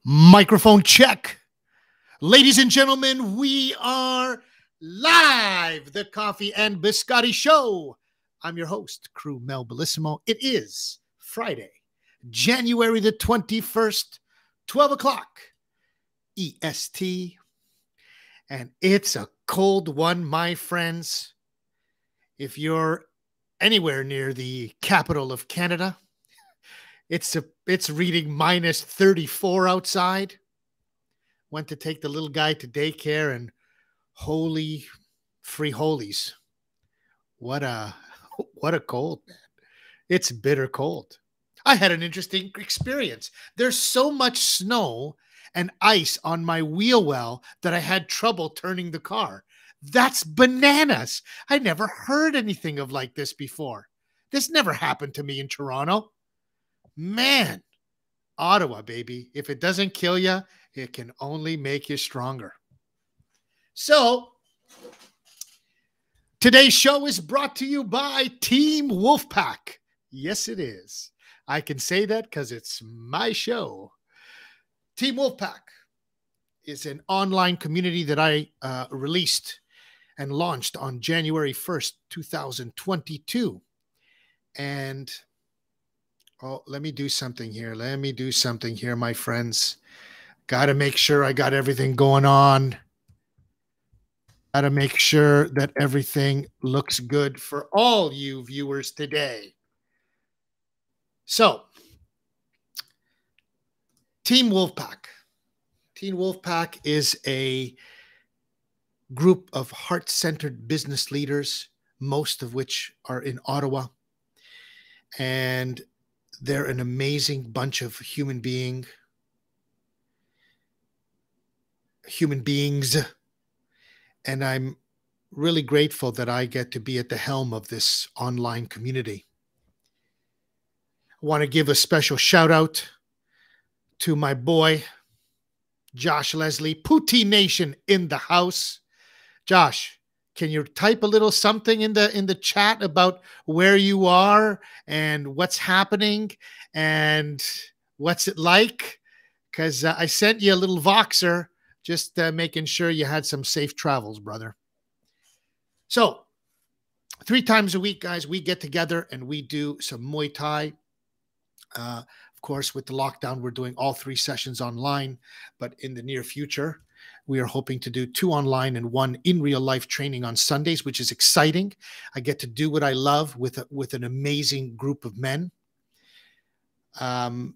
Microphone check. Ladies and gentlemen, we are live. The Coffee and Biscotti Show. I'm your host, Crew Mel Bellissimo. It is Friday, January the 21st, 12 o'clock EST. And it's a cold one, my friends. If you're anywhere near the capital of Canada, it's reading minus 34 outside. Went to take the little guy to daycare, and holy free holies. What a cold, man. It's bitter cold. I had an interesting experience. There's so much snow and ice on my wheel well that I had trouble turning the car. That's bananas. I never heard anything of like this before. This never happened to me in Toronto. Man, Ottawa, baby. If it doesn't kill you, it can only make you stronger. So, today's show is brought to you by Team Wolfpack. Yes, it is. I can say that because it's my show. Team Wolfpack is an online community that I released and launched on January 1st, 2022. And let me do something here. My friends. Got to make sure I got everything going on. Got to make sure that everything looks good for all you viewers today. So, Team Wolfpack. Team Wolfpack is a group of heart-centered business leaders, most of which are in Ottawa. And they're an amazing bunch of human beings. And I'm really grateful that I get to be at the helm of this online community. I want to give a special shout out to my boy, Josh Leslie, Poutine Nation in the house. Josh, can you type a little something in the chat about where you are and what's happening and what's it like? Because I sent you a little Voxer, just making sure you had some safe travels, brother. So 3 times a week, guys, we get together and we do some Muay Thai. Of course, with the lockdown, we're doing all 3 sessions online. But in the near future, we are hoping to do 2 online and 1 in real life training on Sundays, which is exciting. I get to do what I love with an amazing group of men. And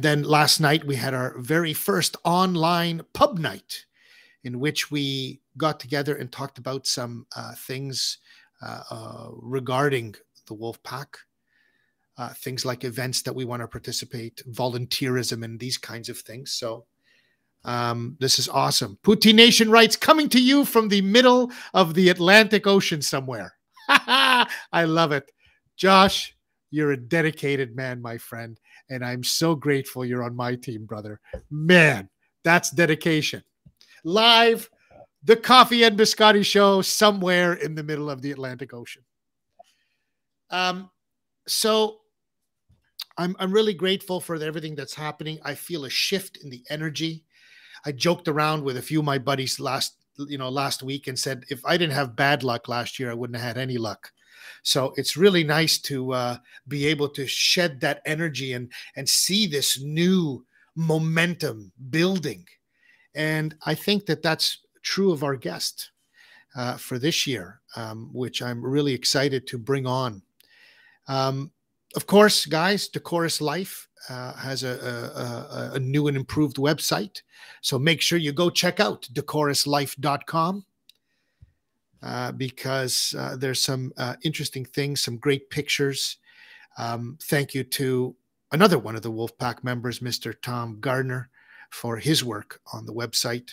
then last night, we had our very first online pub night in which we got together and talked about some things regarding the Wolfpack, things like events that we want to participate, volunteerism, and these kinds of things. So this is awesome. Poutine Nation writes, coming to you from the middle of the Atlantic Ocean somewhere. I love it. Josh, you're a dedicated man, my friend. And I'm so grateful you're on my team, brother. Man, that's dedication. Live, the Coffee and Biscotti Show, somewhere in the middle of the Atlantic Ocean. So I'm really grateful for everything that's happening. I feel a shift in the energy. I joked around with a few of my buddies last week and said, if I didn't have bad luck last year, I wouldn't have had any luck. So it's really nice to be able to shed that energy and see this new momentum building. And I think that that's true of our guest for this year, which I'm really excited to bring on. Of course, guys, Decorous Life has a new and improved website. So make sure you go check out decoruslife.com. Because there's some interesting things, some great pictures. Thank you to another one of the Wolfpack members, Mr. Tom Gardner, for his work on the website.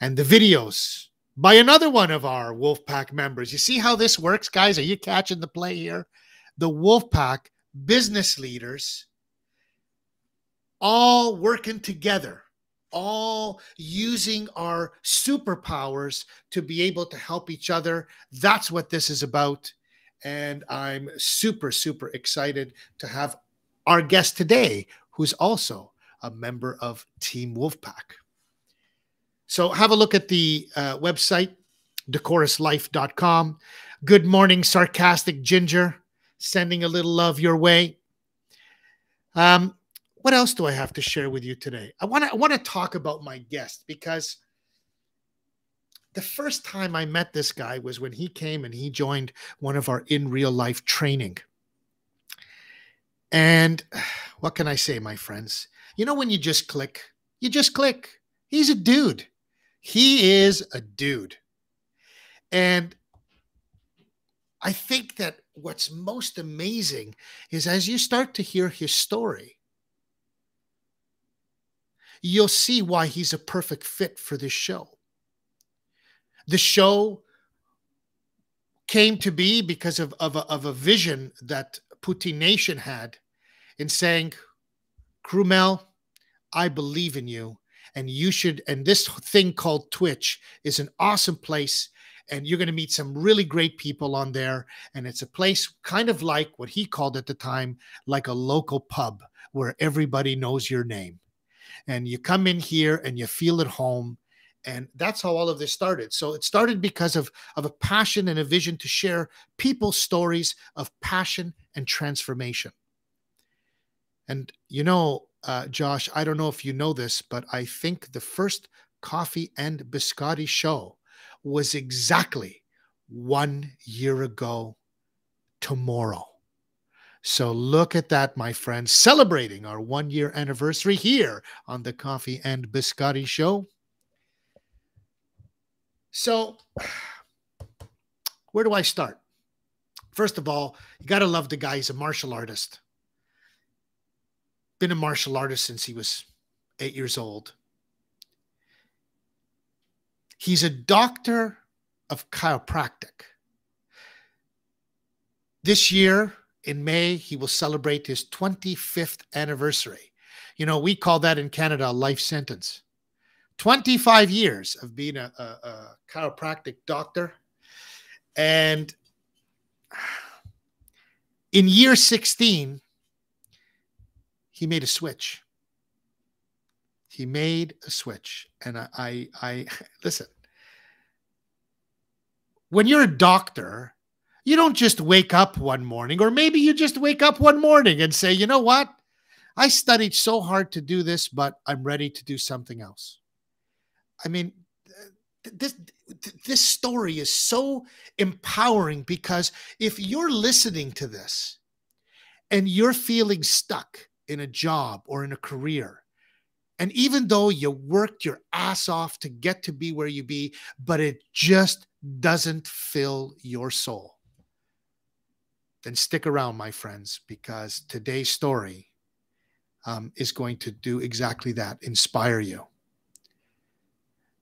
And the videos by another one of our Wolfpack members. You see how this works, guys? Are you catching the play here? The Wolfpack business leaders all working together, all using our superpowers to be able to help each other. That's what this is about. And I'm super, super excited to have our guest today, who's also a member of Team Wolfpack. So have a look at the website, decoruslife.com. Good morning, sarcastic ginger, sending a little love your way. What else do I have to share with you today? I want to talk about my guest, because the first time I met this guy was when he came and he joined one of our in real life training. And what can I say, my friends? You know, when you just click, you just click. He's a dude. He is a dude. And I think that what's most amazing is as you start to hear his story, you'll see why he's a perfect fit for this show. The show came to be because of a vision that Poutine Nation had in saying, Crew Mel, I believe in you, and you should, and this thing called Twitch is an awesome place, and you're going to meet some really great people on there, and it's a place kind of like what he called at the time, like a local pub where everybody knows your name. And you come in here and you feel at home. And that's how all of this started. So it started because of a passion and a vision to share people's stories of passion and transformation. And you know, Josh, I don't know if you know this, but I think the first Coffee and Biscotti show was exactly 1 year ago tomorrow. So look at that, my friends, celebrating our 1 year anniversary here on the Coffee and Biscotti show. So where do I start? First of all, you got to love the guy. He's a martial artist. Been a martial artist since he was 8 years old. He's a doctor of chiropractic. This year, in May, he will celebrate his 25th anniversary. You know, we call that in Canada a life sentence. 25 years of being a chiropractic doctor. And in year 16, he made a switch. He made a switch. And I listen, when you're a doctor, you don't just wake up one morning, or maybe you just wake up one morning and say, you know what? I studied so hard to do this, but I'm ready to do something else. I mean, this story is so empowering, because if you're listening to this and you're feeling stuck in a job or in a career, and even though you worked your ass off to get to be where you be, but it just doesn't fill your soul, then stick around, my friends, because today's story is going to do exactly that, inspire you.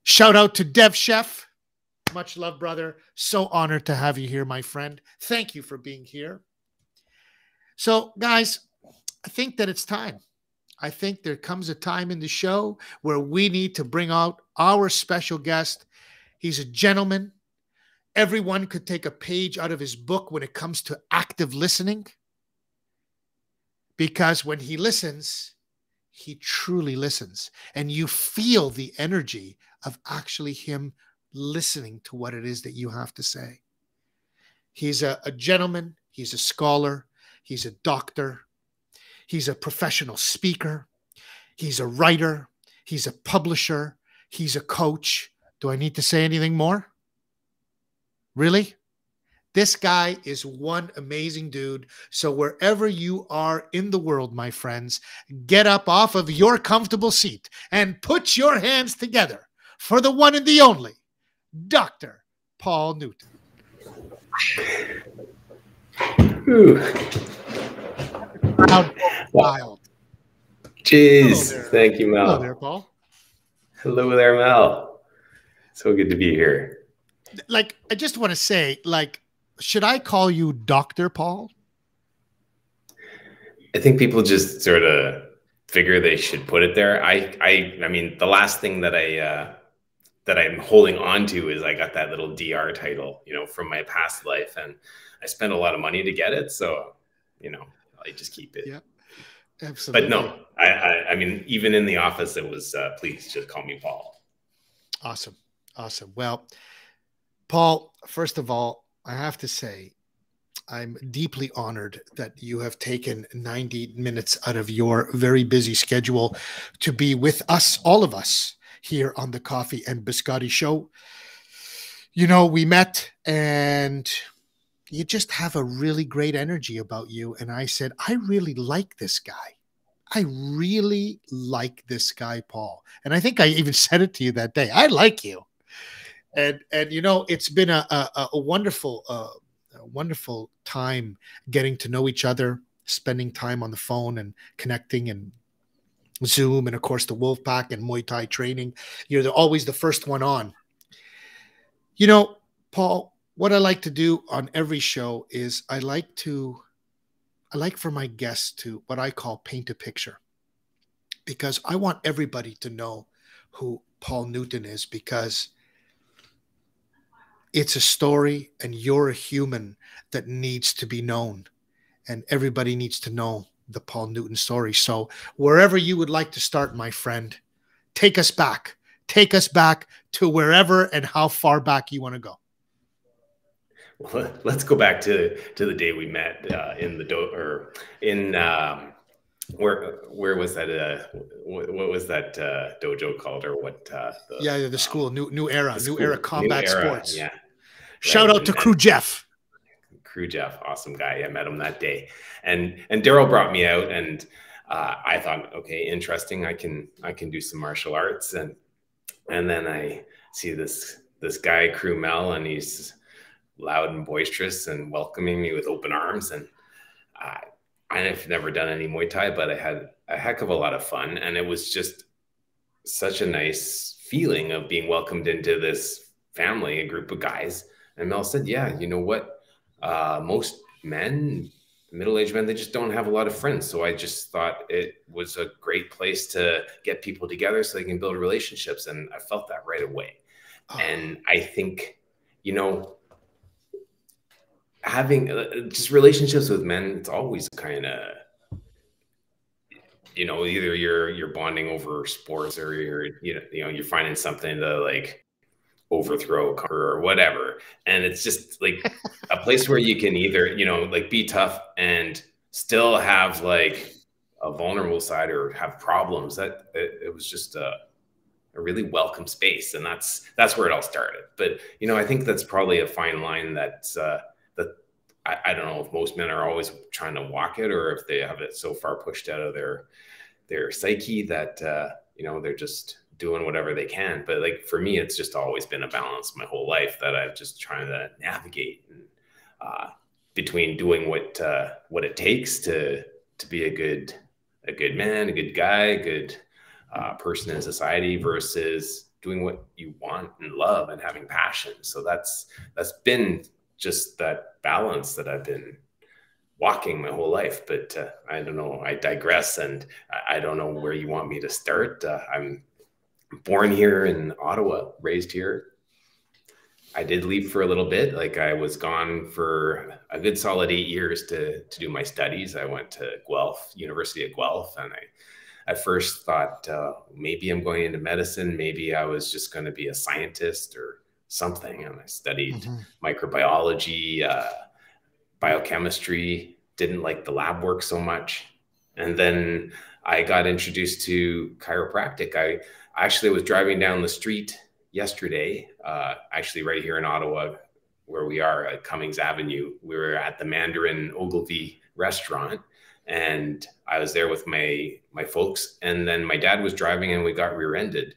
Shout out to Dev Chef. Much love, brother. So honored to have you here, my friend. Thank you for being here. So, guys, I think that it's time. I think there comes a time in the show where we need to bring out our special guest. He's a gentleman. Everyone could take a page out of his book when it comes to active listening, because when he listens, he truly listens, and you feel the energy of actually him listening to what it is that you have to say. He's a gentleman. He's a scholar. He's a doctor. He's a professional speaker. He's a writer. He's a publisher. He's a coach. Do I need to say anything more? Really? This guy is one amazing dude. So wherever you are in the world, my friends, get up off of your comfortable seat and put your hands together for the one and the only Dr. Paul Newton. Wild. Jeez. Thank you, Mel. Hello there, Paul. Hello there, Mel. So good to be here. Like, I just want to say, like, should I call you Dr. Paul? I think people just sort of figure they should put it there. I mean, the last thing that I'm holding on to is I got that little DR title, you know, from my past life, and I spent a lot of money to get it. So, you know, I just keep it. Yeah. But Absolutely. no, I mean, even in the office, it was please just call me Paul. Awesome. Awesome. Well, Paul, first of all, I have to say, I'm deeply honored that you have taken 90 minutes out of your very busy schedule to be with us, all of us, here on the Coffee and Biscotti Show. You know, we met and you just have a really great energy about you. And I said, I really like this guy. I really like this guy, Paul. And I think I even said it to you that day. I like you. And you know, it's been a wonderful a wonderful time getting to know each other, spending time on the phone and connecting and Zoom, and of course the Wolfpack and Muay Thai training. Always the first one on. You know, Paul, what I like to do on every show is I like for my guests to what I call paint a picture, because I want everybody to know who Paul Newton is, because it's a story and you're a human that needs to be known, and everybody needs to know the Paul Newton story. So wherever you would like to start, my friend, take us back. Take us back to wherever and how far back you want to go. Well, let's go back to the day we met in the or in where was that? What was that dojo called, or what? The school, new era, the new era school, new combat era, sports. yeah. Shout Right, out to Crew Jeff. Crew Jeff, awesome guy. I met him that day, and Daryl brought me out, and I thought, okay, interesting. I can do some martial arts, and then I see this guy, Crew Mel, and he's loud and boisterous and welcoming me with open arms. And I've never done any Muay Thai, but I had a heck of a lot of fun, and it was just such a nice feeling of being welcomed into this family, a group of guys. And Mel said, yeah, you know what? Most men, middle-aged men, they just don't have a lot of friends. So I just thought it was a great place to get people together so they can build relationships. And I felt that right away. Oh. And I think, you know, having just relationships with men, it's always kind of, you know, either you're bonding over sports, or you're finding something to like overthrow or whatever. And it's just like a place where you can either, you know, like be tough and still have like a vulnerable side or have problems. That it was just a really welcome space. And that's where it all started. But, you know, I think that's probably a fine line that's I don't know if most men are always trying to walk it, or if they have it so far pushed out of their psyche that, you know, they're just doing whatever they can. But like, for me, it's just always been a balance my whole life that I've just trying to navigate, and, between doing what it takes to be a good man, a good guy, a good person in society, versus doing what you want and love and having passion. So that's been just that balance that I've been walking my whole life. But I don't know, I digress, and I don't know where you want me to start. I'm born here in Ottawa, raised here. I did leave for a little bit. Like, I was gone for a good solid 8 years to do my studies. I went to Guelph, University of Guelph, and I at first thought maybe I'm going into medicine. Maybe I was just going to be a scientist or something. And I studied microbiology, biochemistry, didn't like the lab work so much. And then I got introduced to chiropractic. I actually was driving down the street yesterday, actually right here in Ottawa, where we are at Cummings Avenue. We were at the Mandarin Ogilvy restaurant, and I was there with my folks. And then my dad was driving, and we got rear-ended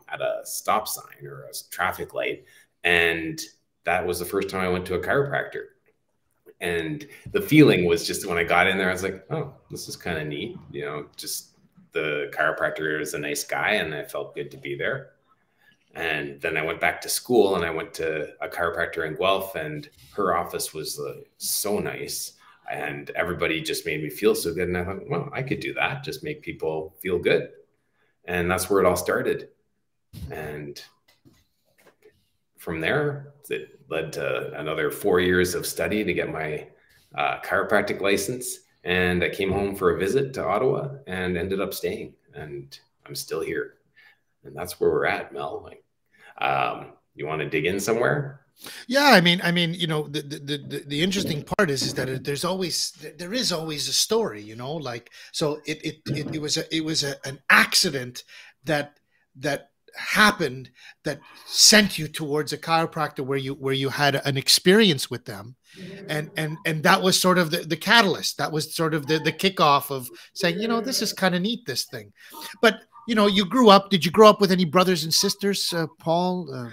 at a stop sign or a traffic light. And that was the first time I went to a chiropractor. And the feeling was just, when I got in there, I was like, oh, this is kind of neat. You know, just the chiropractor is a nice guy, and I felt good to be there. And then I went back to school, and I went to a chiropractor in Guelph, and her office was so nice, and everybody just made me feel so good. And I thought, well, I could do that, just make people feel good. And that's where it all started. And from there, it led to another 4 years of study to get my chiropractic license. And I came home for a visit to Ottawa and ended up staying. And I'm still here. And that's where we're at, Mel. Like, you want to dig in somewhere? Yeah, the interesting part is that there is always a story, like so an accident that that happened that sent you towards a chiropractor where you had an experience with them, and that was sort of the catalyst. That was sort of the kickoff of saying, this is kind of neat, this thing. But you grew up. Did you grow up with any brothers and sisters, Paul?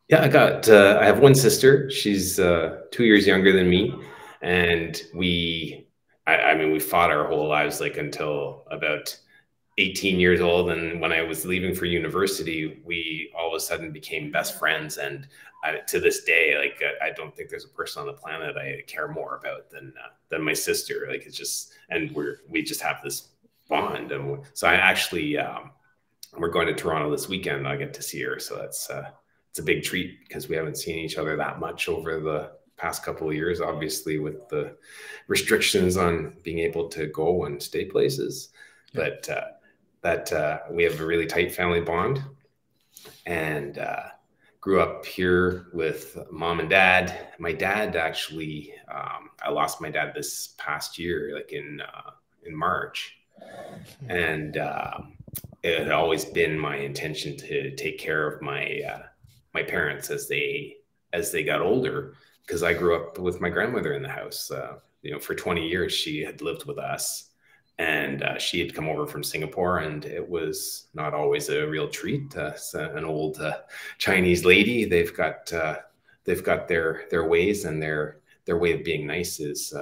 Yeah, I have one sister. She's 2 years younger than me. And I mean, we fought our whole lives, like until about 18 years old. And when I was leaving for university, we all of a sudden became best friends. And to this day, like, I don't think there's a person on the planet I care more about than my sister. Like, it's just, and we just have this bond. And so I actually, we're going to Toronto this weekend. I get to see her. So that's, it's a big treat because we haven't seen each other that much over the past couple of years, obviously with the restrictions on being able to go and stay places. But we have a really tight family bond, and grew up here with mom and dad. My dad actually, I lost my dad this past year, like in March, and it had always been my intention to take care of my parents as they got older, because I grew up with my grandmother in the house. For 20 years she had lived with us, and she had come over from Singapore, and it was not always a real treat. An old Chinese lady. They've got their ways, and their way of being nice is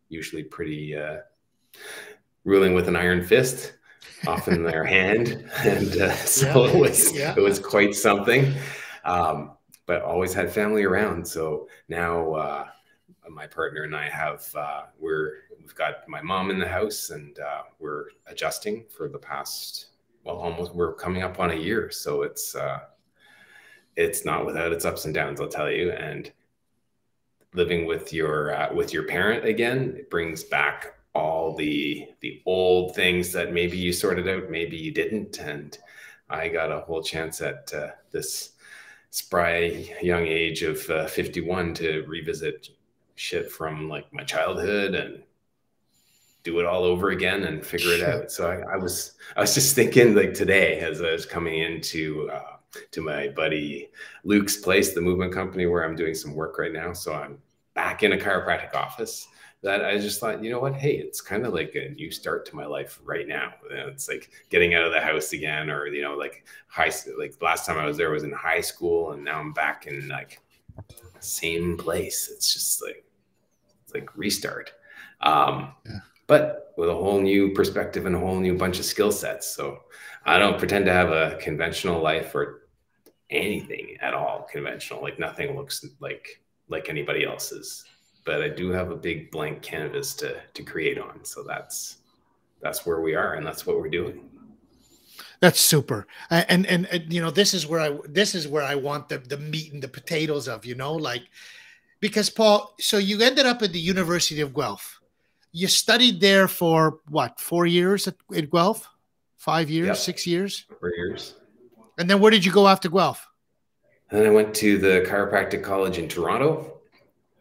usually pretty ruling with an iron fist, often their hand, and so it was quite something. But always had family around. So now my partner and I have we've got my mom in the house, and we're adjusting for the past, almost, we're coming up on a year. So it's not without its ups and downs, I'll tell you. And living with your parent again, it brings back all the old things that maybe you sorted out, maybe you didn't. And I got a whole chance at this spry young age of 51 to revisit shit from like my childhood and do it all over again and figure it out. So I was just thinking, like, today, as I was coming into to my buddy Luke's place, the movement company where I'm doing some work right now. So I'm back in a chiropractic office, that I just thought, you know what? Hey, it's kind of like a new start to my life right now. It's like getting out of the house again, or, like last time I was there was in high school, and now I'm back in like same place. It's just like, it's like restart. But with a whole new perspective and a whole new bunch of skill sets. So I don't pretend to have a conventional life or anything at all conventional. Like, nothing looks like anybody else's. But I do have a big blank canvas to create on. So that's where we are, and that's what we're doing. That's super. And this is where I want the meat and the potatoes of, like, because Paul, so you ended up at the University of Guelph. You studied there for what, 4 years at Guelph? 5 years, yep. 6 years? 4 years. And then where did you go after Guelph? And then I went to the chiropractic college in Toronto.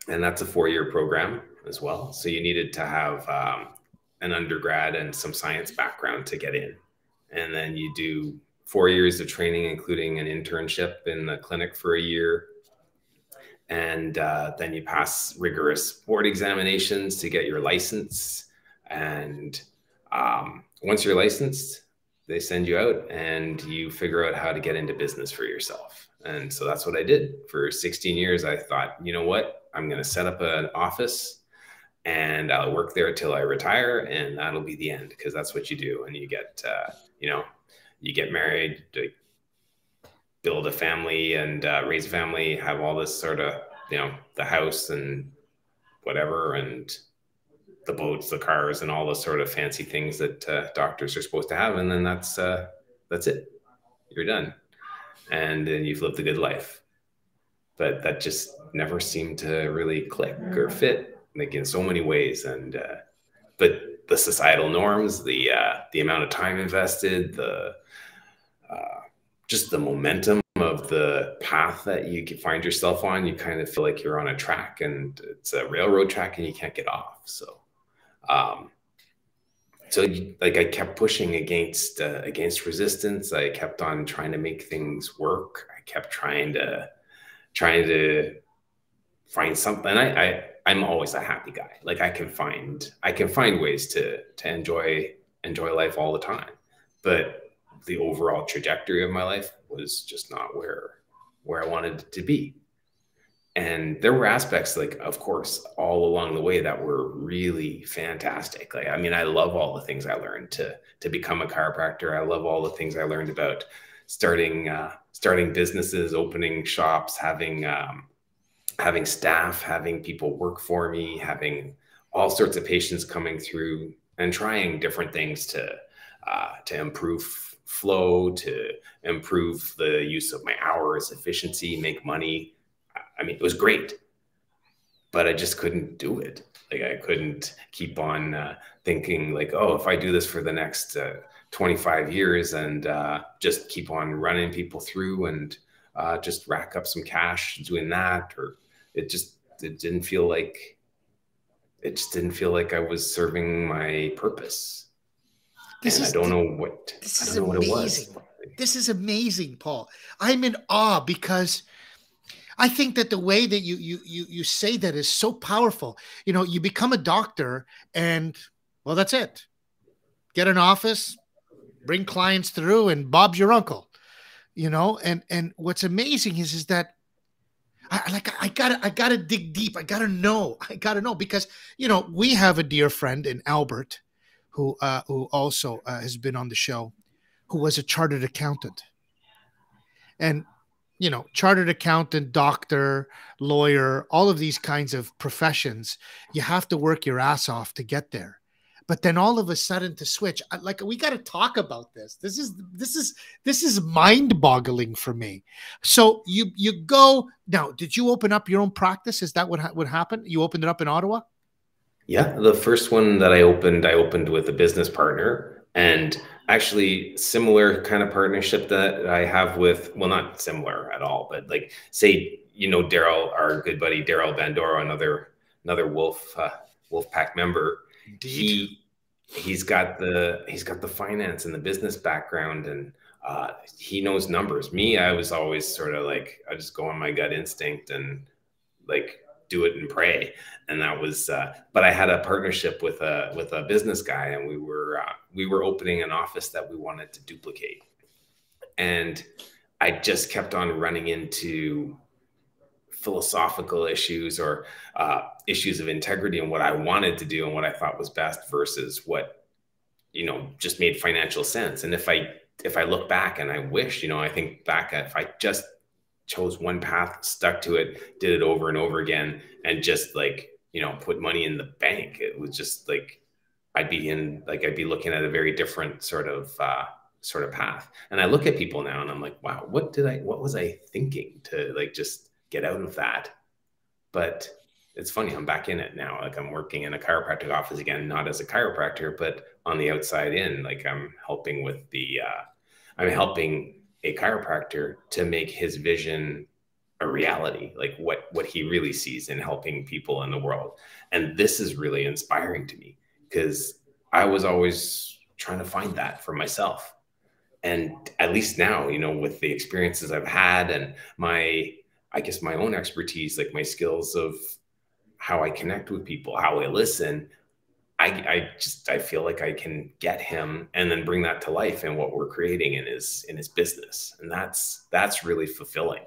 And that's a 4-year program as well. So you needed to have an undergrad and some science background to get in. And then you do 4 years of training, including an internship in the clinic for a year. And then you pass rigorous board examinations to get your license. And once you're licensed, they send you out and you figure out how to get into business for yourself. And so that's what I did. For 16 years, I thought, you know what? I'm going to set up an office and I'll work there till I retire, and that'll be the end, because that's what you do. And you get, you get married, build a family and raise a family, have all this sort of, the house and whatever, and the boats, the cars, and all the sort of fancy things that doctors are supposed to have. And then that's it. You're done. And then you've lived a good life. But that just never seemed to really click or fit, like, in so many ways. And but the societal norms, the amount of time invested, the just the momentum of the path that you can find yourself on, you kind of feel like you're on a track, and it's a railroad track and you can't get off. So um, like I kept pushing against resistance. I kept on trying to make things work. I kept trying to find something. I'm always a happy guy. Like I can find ways to enjoy life all the time. But the overall trajectory of my life was just not where I wanted it to be. And there were aspects, like, of course, all along the way that were really fantastic. Like, I mean, I love all the things I learned to become a chiropractor. I love all the things I learned about starting businesses, opening shops, having staff, having people work for me, having all sorts of patients coming through, and trying different things to improve flow, to improve the use of my hours, efficiency, make money. I mean, it was great, but I just couldn't do it. Like, I couldn't keep on thinking like, oh, if I do this for the next 25 years and just keep on running people through and just rack up some cash doing that, or it didn't feel like I was serving my purpose. This And is I don't know what it was. This is amazing, Paul. I'm in awe because I think that the way that you say that is so powerful. You know, you become a doctor and, well, that's it. Get an office, bring clients through, and Bob's your uncle. You know, and what's amazing is that I gotta dig deep. I gotta know. Because, you know, we have a dear friend in Albert who also has been on the show, who was a chartered accountant. And, you know, chartered accountant, doctor, lawyer, all of these kinds of professions, you have to work your ass off to get there. But then all of a sudden to switch, like, we got to talk about this. This is mind-boggling for me. So you go now. Did you open up your own practice? Is that what happened? You opened it up in Ottawa? Yeah, the first one that I opened with a business partner, and actually similar kind of partnership that I have with, well, not similar at all, but like, say, you know, Daryl, our good buddy Daryl Bandoro, another Wolf Pack member. Indeed. He's got the finance and the business background, and he knows numbers. Me, I was always sort of like, I just go on my gut instinct and like do it and pray. And that was, but I had a partnership with a business guy, and we were opening an office that we wanted to duplicate. And I just kept on running into philosophical issues, or issues of integrity, and what I wanted to do and what I thought was best versus what, you know, just made financial sense. And if I look back and I wish, you know, I think back, if I just chose one path, stuck to it, did it over and over again, and just, like, you know, put money in the bank, it was just like, I'd be looking at a very different sort of path. And I look at people now and I'm like, wow, what was I thinking to, like, just get out of that? But it's funny, I'm back in it now. Like, I'm working in a chiropractic office again, not as a chiropractor, but on the outside in, like, I'm helping a chiropractor to make his vision a reality, like what he really sees in helping people in the world. And this is really inspiring to me, because I was always trying to find that for myself. And at least now, you know, with the experiences I've had and I guess my own expertise, like my skills of how I connect with people, how I listen, I feel like I can get him and then bring that to life in what we're creating in his business. And that's really fulfilling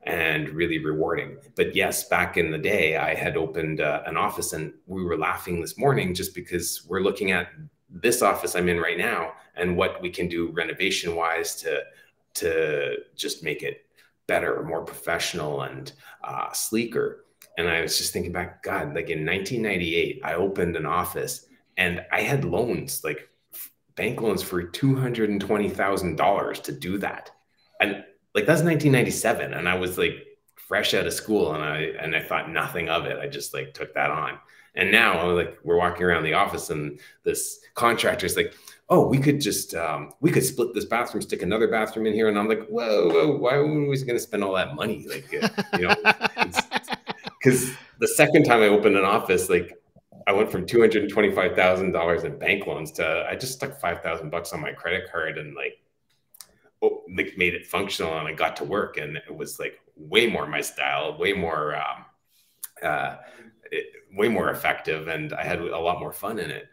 and really rewarding. But yes, back in the day, I had opened an office, and we were laughing this morning just because we're looking at this office I'm in right now and what we can do renovation wise to just make it better, more professional, and sleeker. And I was just thinking back, God, like in 1998, I opened an office and I had loans, like bank loans for $220,000 to do that. And like, that's 1997. And I was like fresh out of school, and I thought nothing of it. I just like took that on. And now like we're walking around the office and this contractor's like, oh, we could just, we could split this bathroom, stick another bathroom in here. And I'm like, whoa, why are we going to spend all that money? Like, you know, because the second time I opened an office, like I went from $225,000 in bank loans to I just stuck $5,000 on my credit card and like made it functional, and I got to work, and it was like way more my style, way more effective, and I had a lot more fun in it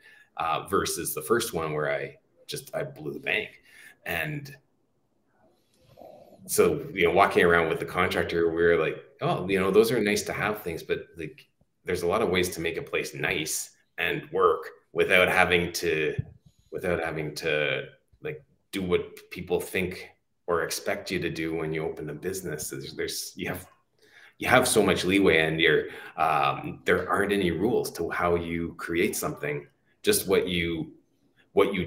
versus the first one where I blew the bank. And so, you know, walking around with the contractor, we were like, oh, you know, those are nice to have things, but like there's a lot of ways to make a place nice and work without having to like do what people think or expect you to do when you open a business. You have so much leeway, and there aren't any rules to how you create something, just what you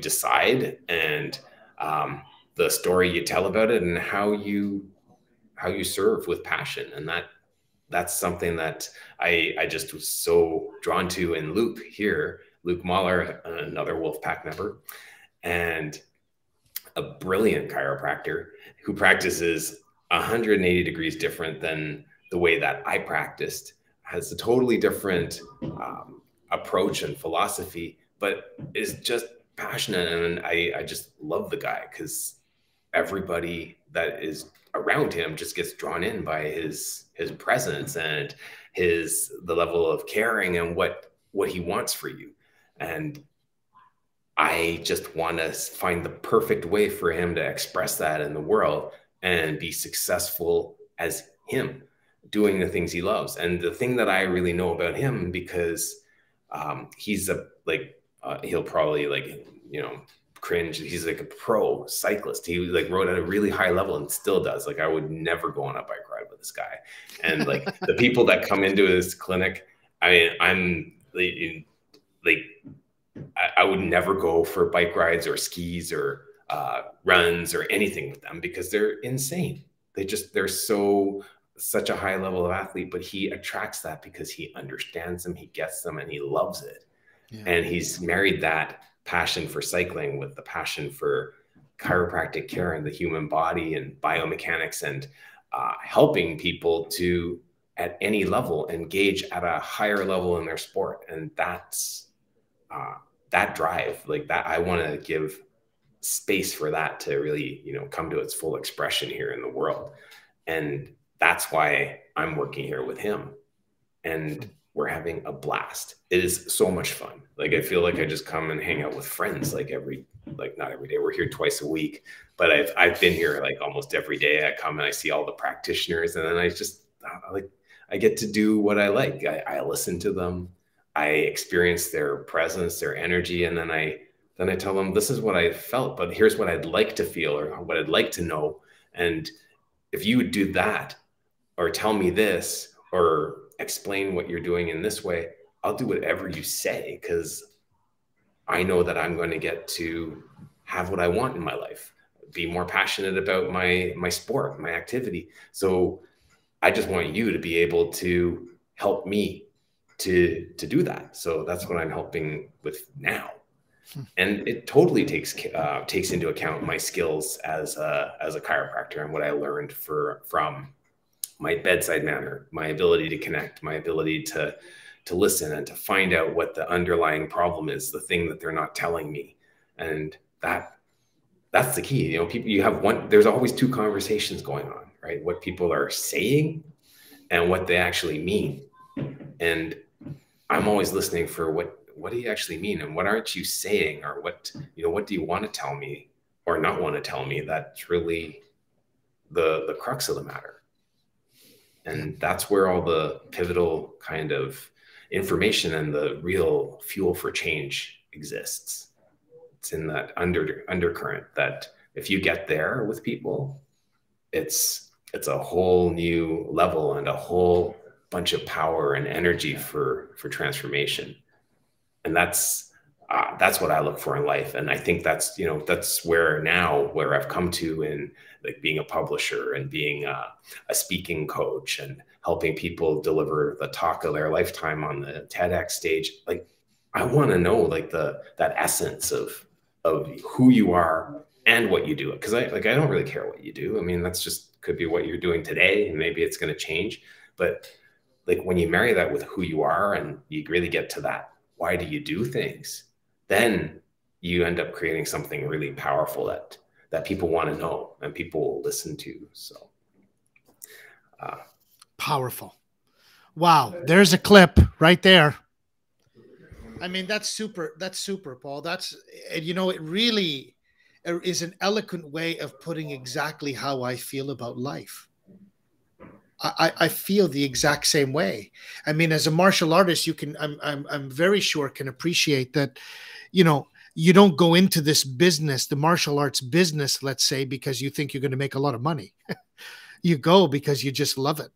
decide, and the story you tell about it, and how you serve with passion. And that's something that I just was so drawn to in Luke Mahler, another Wolfpack member, and a brilliant chiropractor who practices 180 degrees different than the way that I practiced, has a totally different approach and philosophy, but is just passionate. And I just love the guy because everybody that is around him just gets drawn in by his presence and the level of caring and what he wants for you. And I just want to find the perfect way for him to express that in the world and be successful as him, doing the things he loves. And the thing that I really know about him, because he's he'll probably like, you know, cringe. He's like a pro cyclist. He like rode at a really high level and still does. Like I would never go on a bike ride with this guy. And like the people that come into his clinic, I would never go for bike rides or skis or runs or anything with them because they're insane. They're such a high level of athlete, but he attracts that because he understands them, he gets them, and he loves it. Yeah. And he's married that passion for cycling with the passion for chiropractic care and the human body and biomechanics, and helping people to, at any level, engage at a higher level in their sport. And that's that drive, like that, I want to give space for that to really, you know, come to its full expression here in the world. And that's why I'm working here with him. And we're having a blast. It is so much fun. Like, I feel like I just come and hang out with friends, like not every day. We're here twice a week, but I've been here like almost every day. I come and I see all the practitioners, and then I get to do what I like. I listen to them. I experience their presence, their energy. And then I tell them, this is what I felt, but here's what I'd like to feel or what I'd like to know. And if you would do that, or tell me this, or explain what you're doing in this way, I'll do whatever you say, because I know that I'm going to get to have what I want in my life, be more passionate about my sport, my activity. So I just want you to be able to help me to do that. So that's what I'm helping with now. And it totally takes into account my skills as a chiropractor and what I learned from my bedside manner, my ability to connect, my ability to listen and to find out what the underlying problem is, the thing that they're not telling me. And that's the key. You know, there's always two conversations going on, right? What people are saying and what they actually mean. And I'm always listening for what do you actually mean? And what aren't you saying? Or what do you want to tell me or not want to tell me? That's really the crux of the matter. And that's where all the pivotal kind of information and the real fuel for change exists. It's in that undercurrent that if you get there with people, it's a whole new level and a whole bunch of power and energy for transformation. And that's what I look for in life. And I think that's where I've come to in like being a publisher and being a speaking coach and helping people deliver the talk of their lifetime on the TEDx stage. Like, I want to know like that essence of who you are and what you do. Because I don't really care what you do. I mean, that's just could be what you're doing today, and maybe it's going to change. But like when you marry that with who you are, and you really get to that, why do you do things? Then you end up creating something really powerful that people want to know and people will listen to. So powerful. Wow, there's a clip right there. I mean, that's super. That's super, Paul. That's, and you know, it really is an eloquent way of putting exactly how I feel about life. I feel the exact same way. I mean, as a martial artist, you can, I'm very sure can appreciate that, you know, you don't go into this business, the martial arts business, let's say, because you think you're going to make a lot of money. You go because you just love it.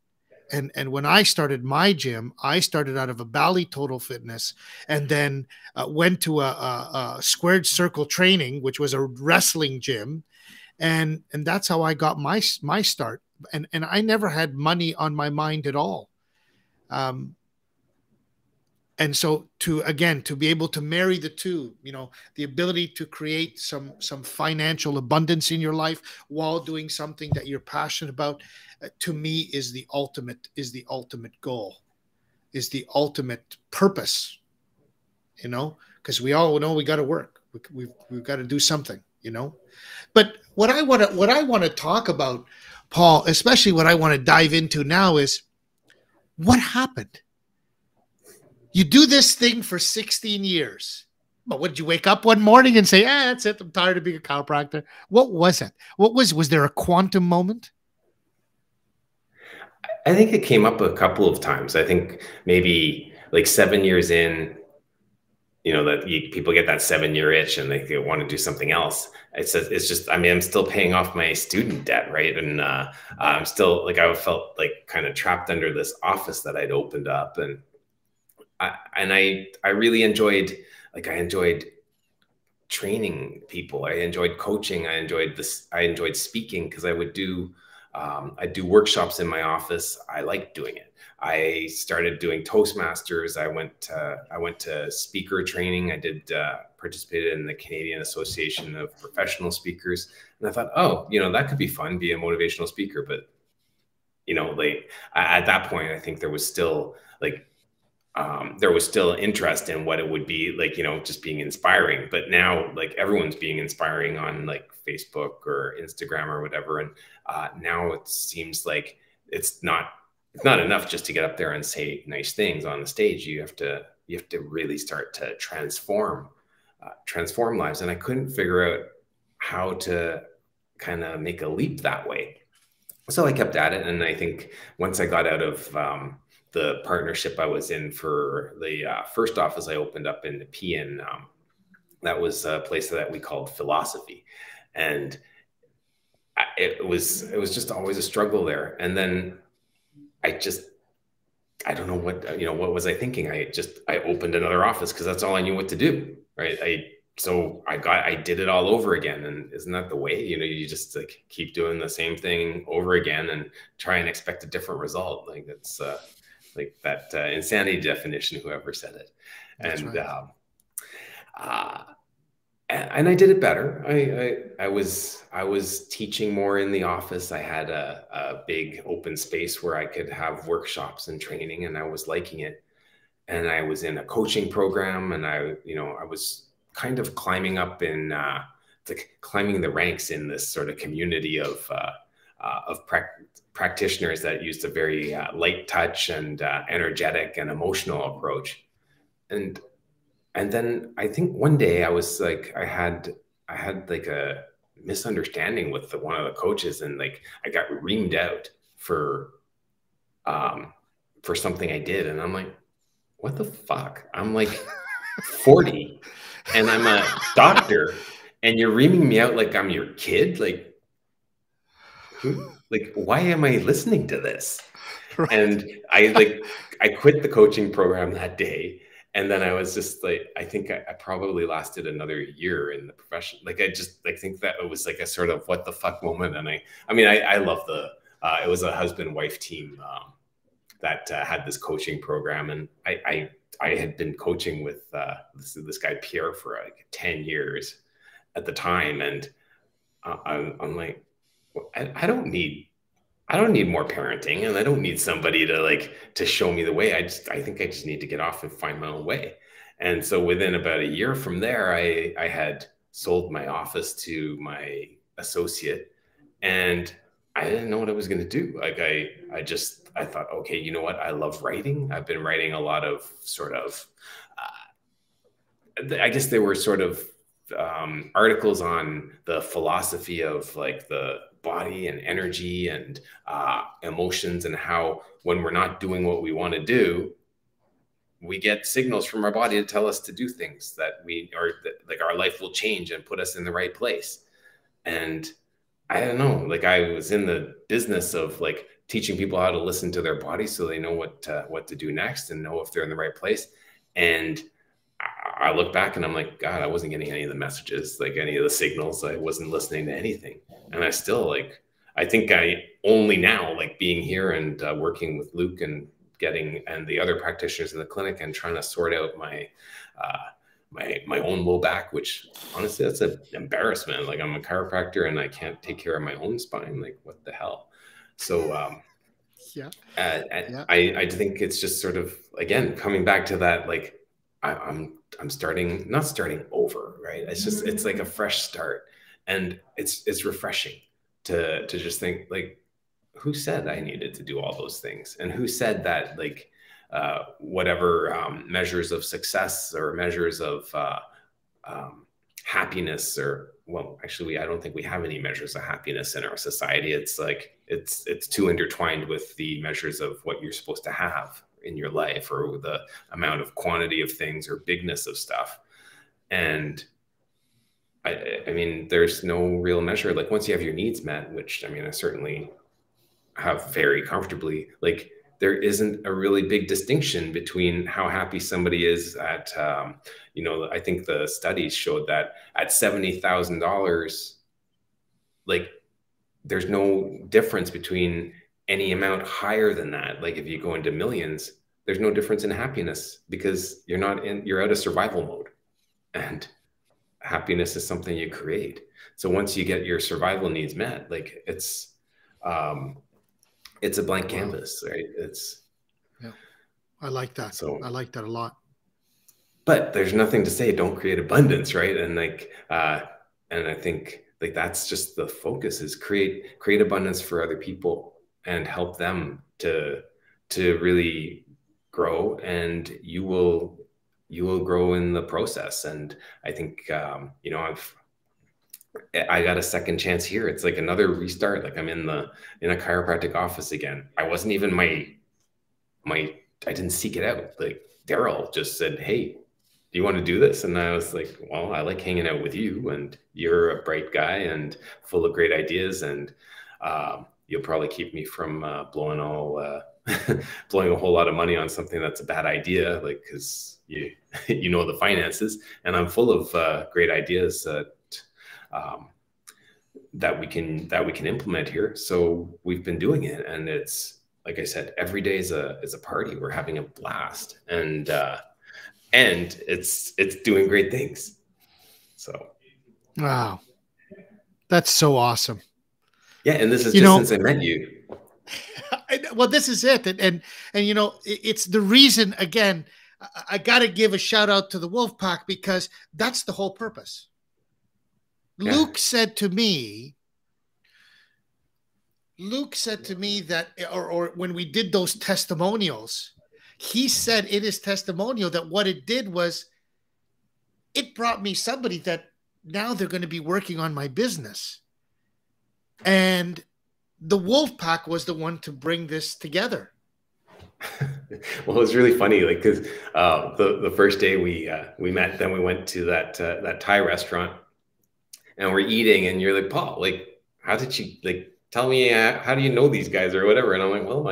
And when I started my gym, I started out of a Bally Total Fitness, and then went to a Squared Circle Training, which was a wrestling gym, and that's how I got my start. And I never had money on my mind at all. And so to be able to marry the two, you know, the ability to create some financial abundance in your life while doing something that you're passionate about, to me is the ultimate goal, is the ultimate purpose, you know, because we all know we got to work. We've got to do something, you know. But what I want to talk about, Paul, especially what I want to dive into now, is what happened. You do this thing for 16 years. But what, did you wake up one morning and say, that's it, I'm tired of being a chiropractor? What was it? Was there a quantum moment? I think it came up a couple of times. I think maybe like 7 years in, you know, that people get that 7-year itch and they want to do something else. It's just, I mean, I'm still paying off my student debt, right? And I'm still like, I felt like kind of trapped under this office that I'd opened up, and I really enjoyed, like, I enjoyed training people. I enjoyed coaching. I enjoyed speaking, because I do workshops in my office. I liked doing it. I started doing Toastmasters. I went to speaker training. I participated in the Canadian Association of Professional Speakers. And I thought, oh, you know, that could be fun, be a motivational speaker. But, you know, like at that point, I think there was still interest in what it would be like, you know, just being inspiring. But now, like, everyone's being inspiring on like Facebook or Instagram or whatever. And now it seems like it's not enough just to get up there and say nice things on the stage. You have to really start to transform lives. And I couldn't figure out how to kind of make a leap that way. So I kept at it. And I think once I got out of the partnership I was in for the first office I opened up in the Nepean, that was a place that we called Philosophy. And it was just always a struggle there. And then I don't know what, you know, what was I thinking? I opened another office because that's all I knew what to do. Right. I did it all over again. And isn't that the way, you know, you just like keep doing the same thing over again and try and expect a different result. Like that's like that insanity definition, whoever said it. That's and, right. And I did it better. I was teaching more in the office. I had a big open space where I could have workshops and training, and I was liking it. And I was in a coaching program, and I was kind of climbing up in climbing the ranks in this sort of community of practitioners that used a very light touch and energetic and emotional approach. And then I think one day I was like, I had like a misunderstanding with one of the coaches, and like I got reamed out for something I did. And I'm like, what the fuck? I'm like 40 and I'm a doctor, and you're reaming me out like I'm your kid. Like, why am I listening to this? Right. And I quit the coaching program that day. And then I was just like, I think I probably lasted another year in the profession. Like, I think that it was like a sort of what the fuck moment. And I mean, I love it was a husband-wife team that had this coaching program, and I had been coaching with this guy Pierre for like 10 years at the time, and I'm like, I don't need more parenting, and I don't need somebody to show me the way. I think I just need to get off and find my own way. And so within about a year from there, I had sold my office to my associate, and I didn't know what I was going to do. Like I thought, okay, you know what? I love writing. I've been writing a lot of sort of, I guess they were sort of articles on the philosophy of like the body and energy and emotions, and how when we're not doing what we want to do, we get signals from our body to tell us to do things that like our life will change and put us in the right place. And I don't know, like I was in the business of like teaching people how to listen to their body so they know what to do next and know if they're in the right place. And I look back and I'm like, God, I wasn't getting any of the messages, like any of the signals. I wasn't listening to anything. And I still I think I only now like being here and working with Luke and the other practitioners in the clinic and trying to sort out my own low back, which honestly, that's an embarrassment. Like I'm a chiropractor and I can't take care of my own spine. Like what the hell? So, yeah. I think it's just sort of, again, coming back to that, like I'm not starting over, right? It's like a fresh start, and it's refreshing to just think like, who said I needed to do all those things? And who said that like, whatever measures of success or measures of happiness, or well, actually, I don't think we have any measures of happiness in our society. It's like, it's too intertwined with the measures of what you're supposed to have in your life, or the amount of quantity of things or bigness of stuff. And I mean, there's no real measure. Like once you have your needs met, which I mean, I certainly have very comfortably, like there isn't a really big distinction between how happy somebody is at, I think the studies showed that at $70,000, like there's no difference between any amount higher than that. Like if you go into millions, there's no difference in happiness because you're out of survival mode, and happiness is something you create. So once you get your survival needs met, like it's a blank canvas, right? Yeah, I like that. So I like that a lot. But there's nothing to say don't create abundance, right? And like, and I think like that's just the focus, is create abundance for other people and help them to really grow, and you will grow in the process. And I think I got a second chance here. It's like another restart. Like I'm in a chiropractic office again. I wasn't even I didn't seek it out. Like Daryl just said, "Hey, do you want to do this?" And I was like, "Well, I like hanging out with you, and you're a bright guy and full of great ideas, and you'll probably keep me from blowing a whole lot of money on something that's a bad idea, like because you know the finances, and I'm full of great ideas that we can implement here." So we've been doing it, and it's like I said, every day is a party. We're having a blast, and it's doing great things. So wow, that's so awesome. Yeah, and this is just since I met you. Well, this is it, and it's the reason. Again, I got to give a shout out to the Wolfpack, because that's the whole purpose. Yeah. Luke said to me that, or when we did those testimonials, he said it is testimonial that what it did was it brought me somebody that now they're going to be working on my business. And the Wolfpack was the one to bring this together. Well, it was really funny, like, because the first day we met, then we went to that Thai restaurant, and we're eating, and you're like, "Paul, like, how did you, like, tell me, how do you know these guys or whatever?" And I'm like, "Well,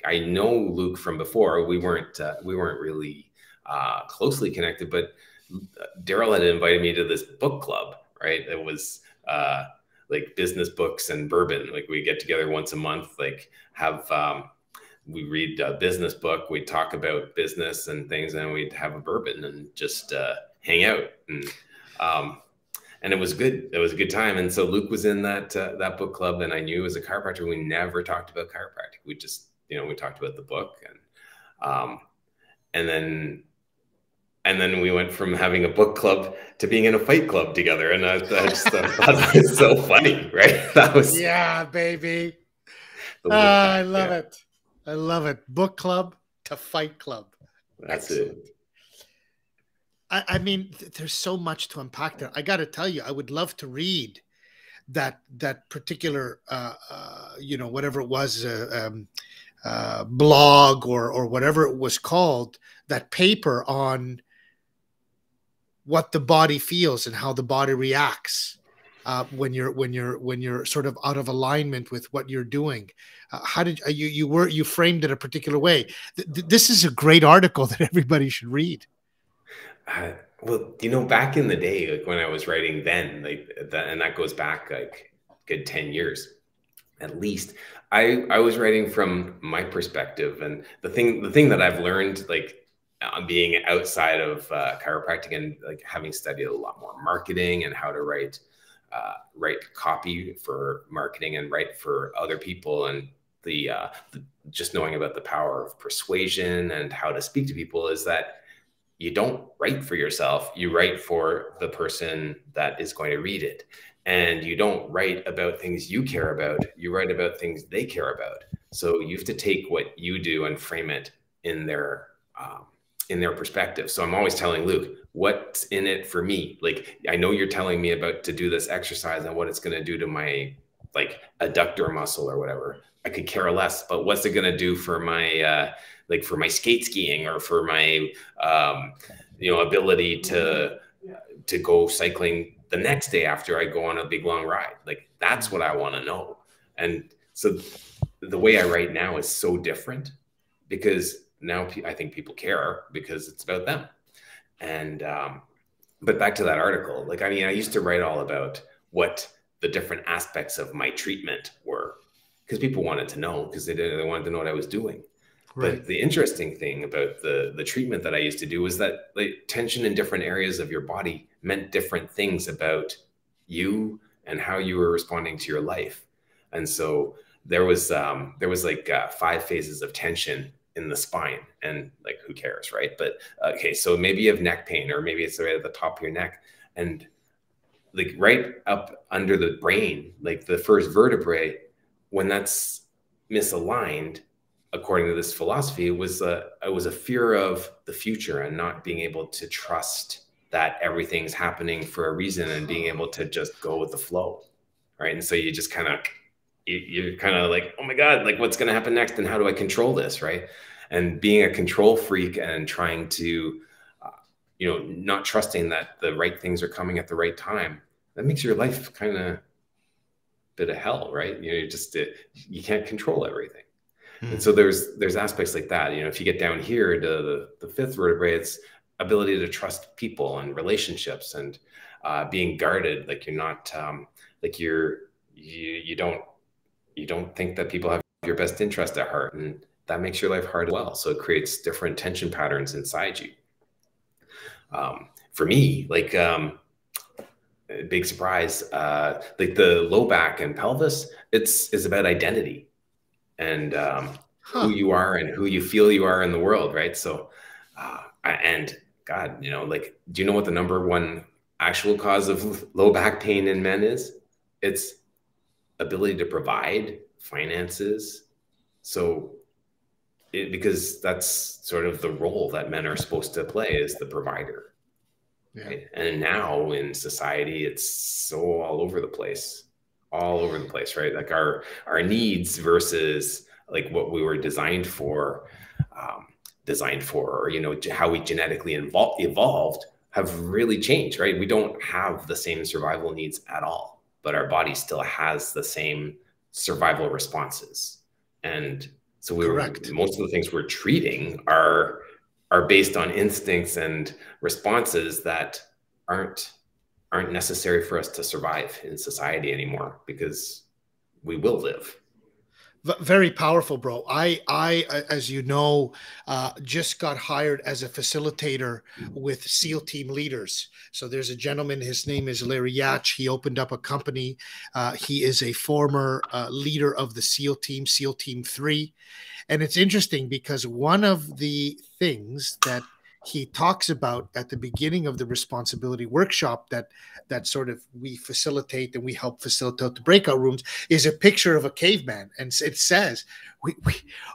I know Luke from before. We weren't really closely connected, but Daryl had invited me to this book club, right? It was like business books and bourbon. Like we get together once a month, like have we read a business book, we'd talk about business and things, and we'd have a bourbon and just hang out. And it was good. It was a good time. And so Luke was in that book club, and I knew he was a chiropractor. We never talked about chiropractic. We just, we talked about the book, and then we went from having a book club to being in a fight club together. And I just thought that was so funny, right? That was, yeah, baby. I love it. I love it. Book club to fight club. That's it. I mean, there's so much to unpack there. I got to tell you, I would love to read that particular, whatever it was, blog or whatever it was called, that paper on what the body feels and how the body reacts when you're sort of out of alignment with what you're doing. How did you framed it a particular way? This is a great article that everybody should read. Well, back in the day, like when I was writing then, and that goes back like good 10 years at least, I was writing from my perspective. And the thing that I've learned, like being outside of chiropractic and like having studied a lot more marketing and how to write copy for marketing and write for other people, and the just knowing about the power of persuasion and how to speak to people, is that you don't write for yourself, you write for the person that is going to read it. And you don't write about things you care about, you write about things they care about. So you have to take what you do and frame it in their perspective. So I'm always telling Luke, what's in it for me? Like, I know you're telling me about to do this exercise and what it's going to do to my like adductor muscle or whatever. I could care less, but what's it going to do for my for my skate skiing or for my ability to go cycling the next day after I go on a big long ride? Like, that's what I want to know. And so the way I write now is so different, because now I think people care because it's about them. And but back to that article, like, I mean, I used to write all about what the different aspects of my treatment were, because people wanted to know, because they wanted to know what I was doing. Right. But the interesting thing about the treatment that I used to do was that like tension in different areas of your body meant different things about you and how you were responding to your life. And so there was like 5 phases of tension in the spine, and like, who cares, right? But okay, so maybe you have neck pain, or maybe it's right at the top of your neck, and like right up under the brain, like the first vertebrae, when that's misaligned, according to this philosophy, it was a fear of the future and not being able to trust that everything's happening for a reason and being able to just go with the flow, right? And so you just you're kind of like, oh my God, like, what's going to happen next, and how do I control this, right? And being a control freak and trying to, not trusting that the right things are coming at the right time, that makes your life kind of a bit of hell, right? You can't control everything. And so there's aspects like that. If you get down here to the 5th vertebrae, it's ability to trust people and relationships, and being guarded. Like, you're not like you don't think that people have your best interest at heart, and that makes your life hard as well. So it creates different tension patterns inside you. For me, like, big surprise, like the low back and pelvis, is about identity and who you are and who you feel you are in the world, right? So, and God, like, do you know what the number 1 actual cause of low back pain in men is? It's ability to provide, finances. So, because that's sort of the role that men are supposed to play, is the provider. Yeah. Right? And now in society, it's so all over the place, right? Like our needs versus like what we were designed for, or, how we genetically evolved have really changed, right? We don't have the same survival needs at all, but our body still has the same survival responses. And so most of the things we're treating are based on instincts and responses that aren't necessary for us to survive in society anymore, because we will live. Very powerful, bro. As you know, just got hired as a facilitator with SEAL team leaders. So there's a gentleman. His name is Larry Yach. He opened up a company. He is a former leader of the SEAL team, SEAL Team 3. And it's interesting because one of the things that he talks about at the beginning of the responsibility workshop that sort of we facilitate and we help facilitate the breakout rooms is a picture of a caveman. And it says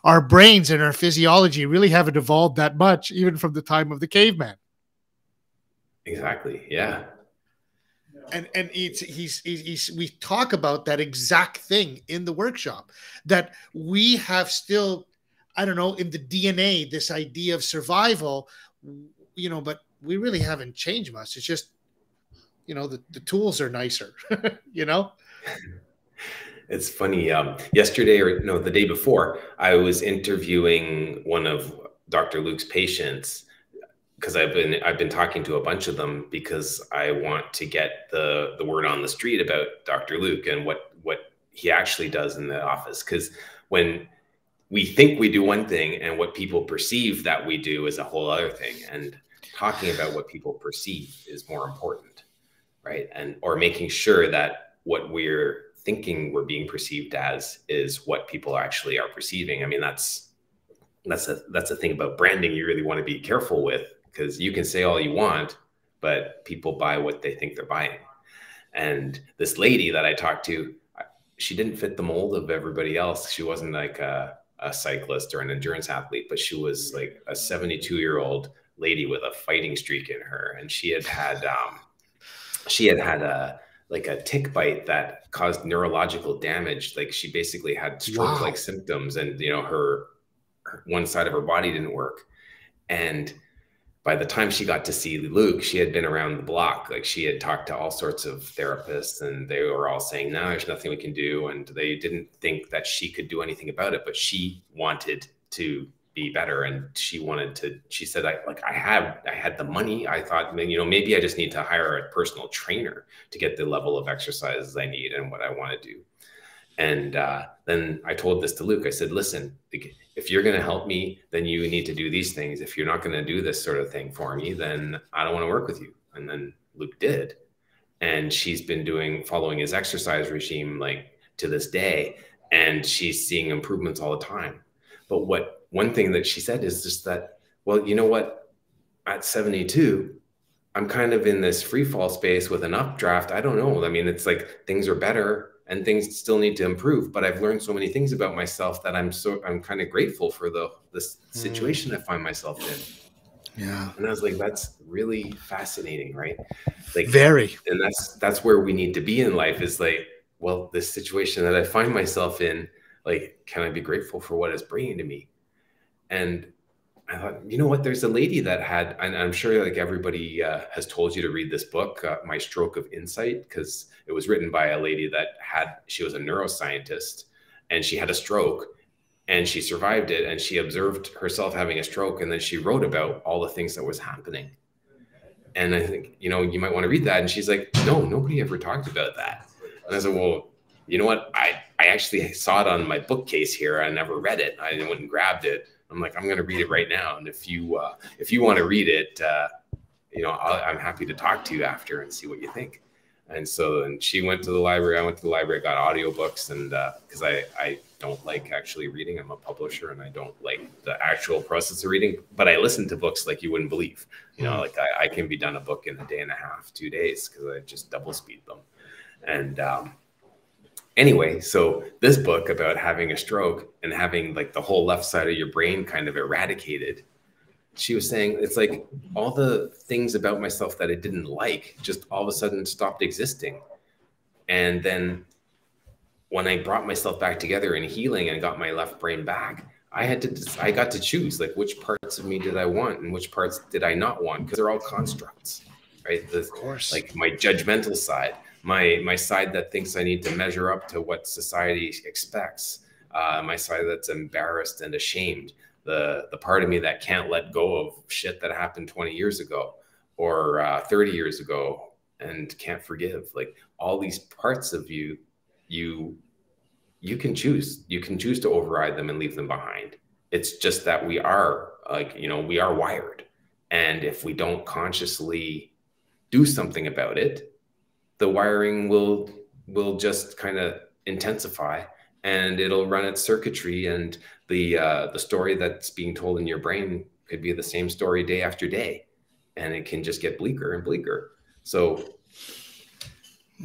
our brains and our physiology really haven't evolved that much, even from the time of the caveman. Exactly. Yeah. And we talk about that exact thing in the workshop, that we have still, I don't know, in the DNA, this idea of survival, but we really haven't changed much. It's just, the tools are nicer, It's funny. Yesterday, or no, the day before, I was interviewing one of Dr. Luke's patients, because I've been talking to a bunch of them because I want to get the word on the street about Dr. Luke and what he actually does in the office. Because when we think we do one thing and what people perceive that we do is a whole other thing, and talking about what people perceive is more important, right? or making sure that what we're thinking we're being perceived as is what people actually are perceiving. I mean, that's a thing about branding you really want to be careful with, because you can say all you want, but people buy what they think they're buying. And this lady that I talked to, she didn't fit the mold of everybody else. She wasn't like a cyclist or an endurance athlete, but she was like a 72-year-old lady with a fighting streak in her. And she had had a tick bite that caused neurological damage. Like, she basically had stroke-like symptoms, and her one side of her body didn't work. And by the time she got to see Luke, she had been around the block. Like, she had talked to all sorts of therapists, and they were all saying, no, there's nothing we can do. And they didn't think that she could do anything about it, but she wanted to be better. And she said, I had the money. I thought, maybe I just need to hire a personal trainer to get the level of exercises I need and what I want to do. And then I told this to Luke. I said, listen, if you're going to help me, then you need to do these things. If you're not going to do this sort of thing for me, then I don't want to work with you. And then Luke did. And she's been following his exercise regime, like, to this day. And she's seeing improvements all the time. But one thing that she said is just that, well, you know what? At 72, I'm kind of in this free fall space with an updraft. I don't know. I mean, it's like things are better and things still need to improve, but I've learned so many things about myself that I'm kind of grateful for this situation I find myself in. Yeah. And I was like, that's really fascinating, right? Like, very. And that's where we need to be in life, is like, well, this situation that I find myself in, like, can I be grateful for what it's bringing to me? And I thought, you know what, there's a lady that had, and I'm sure like everybody has told you to read this book, My Stroke of Insight, because it was written by a lady that she was a neuroscientist, and she had a stroke and she survived it, and she observed herself having a stroke, and then she wrote about all the things that was happening. And I think, you might want to read that. And she's like, no, nobody ever talked about that. And I said, well, you know what? I actually saw it on my bookcase here. I never read it. I went and grabbed it. I'm like, I'm going to read it right now. And if you want to read it, I'm happy to talk to you after and see what you think. And so, and she went to the library. I went to the library, got audiobooks, and because I don't like actually reading. I'm a publisher, and I don't like the actual process of reading. But I listen to books like you wouldn't believe. Like I can be done a book in a day and a half, 2 days, because I just double speed them. And anyway, so this book about having a stroke and having like the whole left side of your brain kind of eradicated, she was saying it's like all the things about myself that I didn't like just all of a sudden stopped existing. And then when I brought myself back together in healing and got my left brain back, I got to choose, like, which parts of me did I want and which parts did I not want, because they're all constructs, right? Of course. Like my judgmental side, my side that thinks I need to measure up to what society expects, my side that's embarrassed and ashamed, the part of me that can't let go of shit that happened 20 years ago or 30 years ago and can't forgive. Like all these parts of you you can choose. You can choose to override them and leave them behind. It's just that we are like, we are wired. And if we don't consciously do something about it, the wiring will just kind of intensify, and it'll run its circuitry, and the story that's being told in your brain could be the same story day after day, and it can just get bleaker and bleaker. So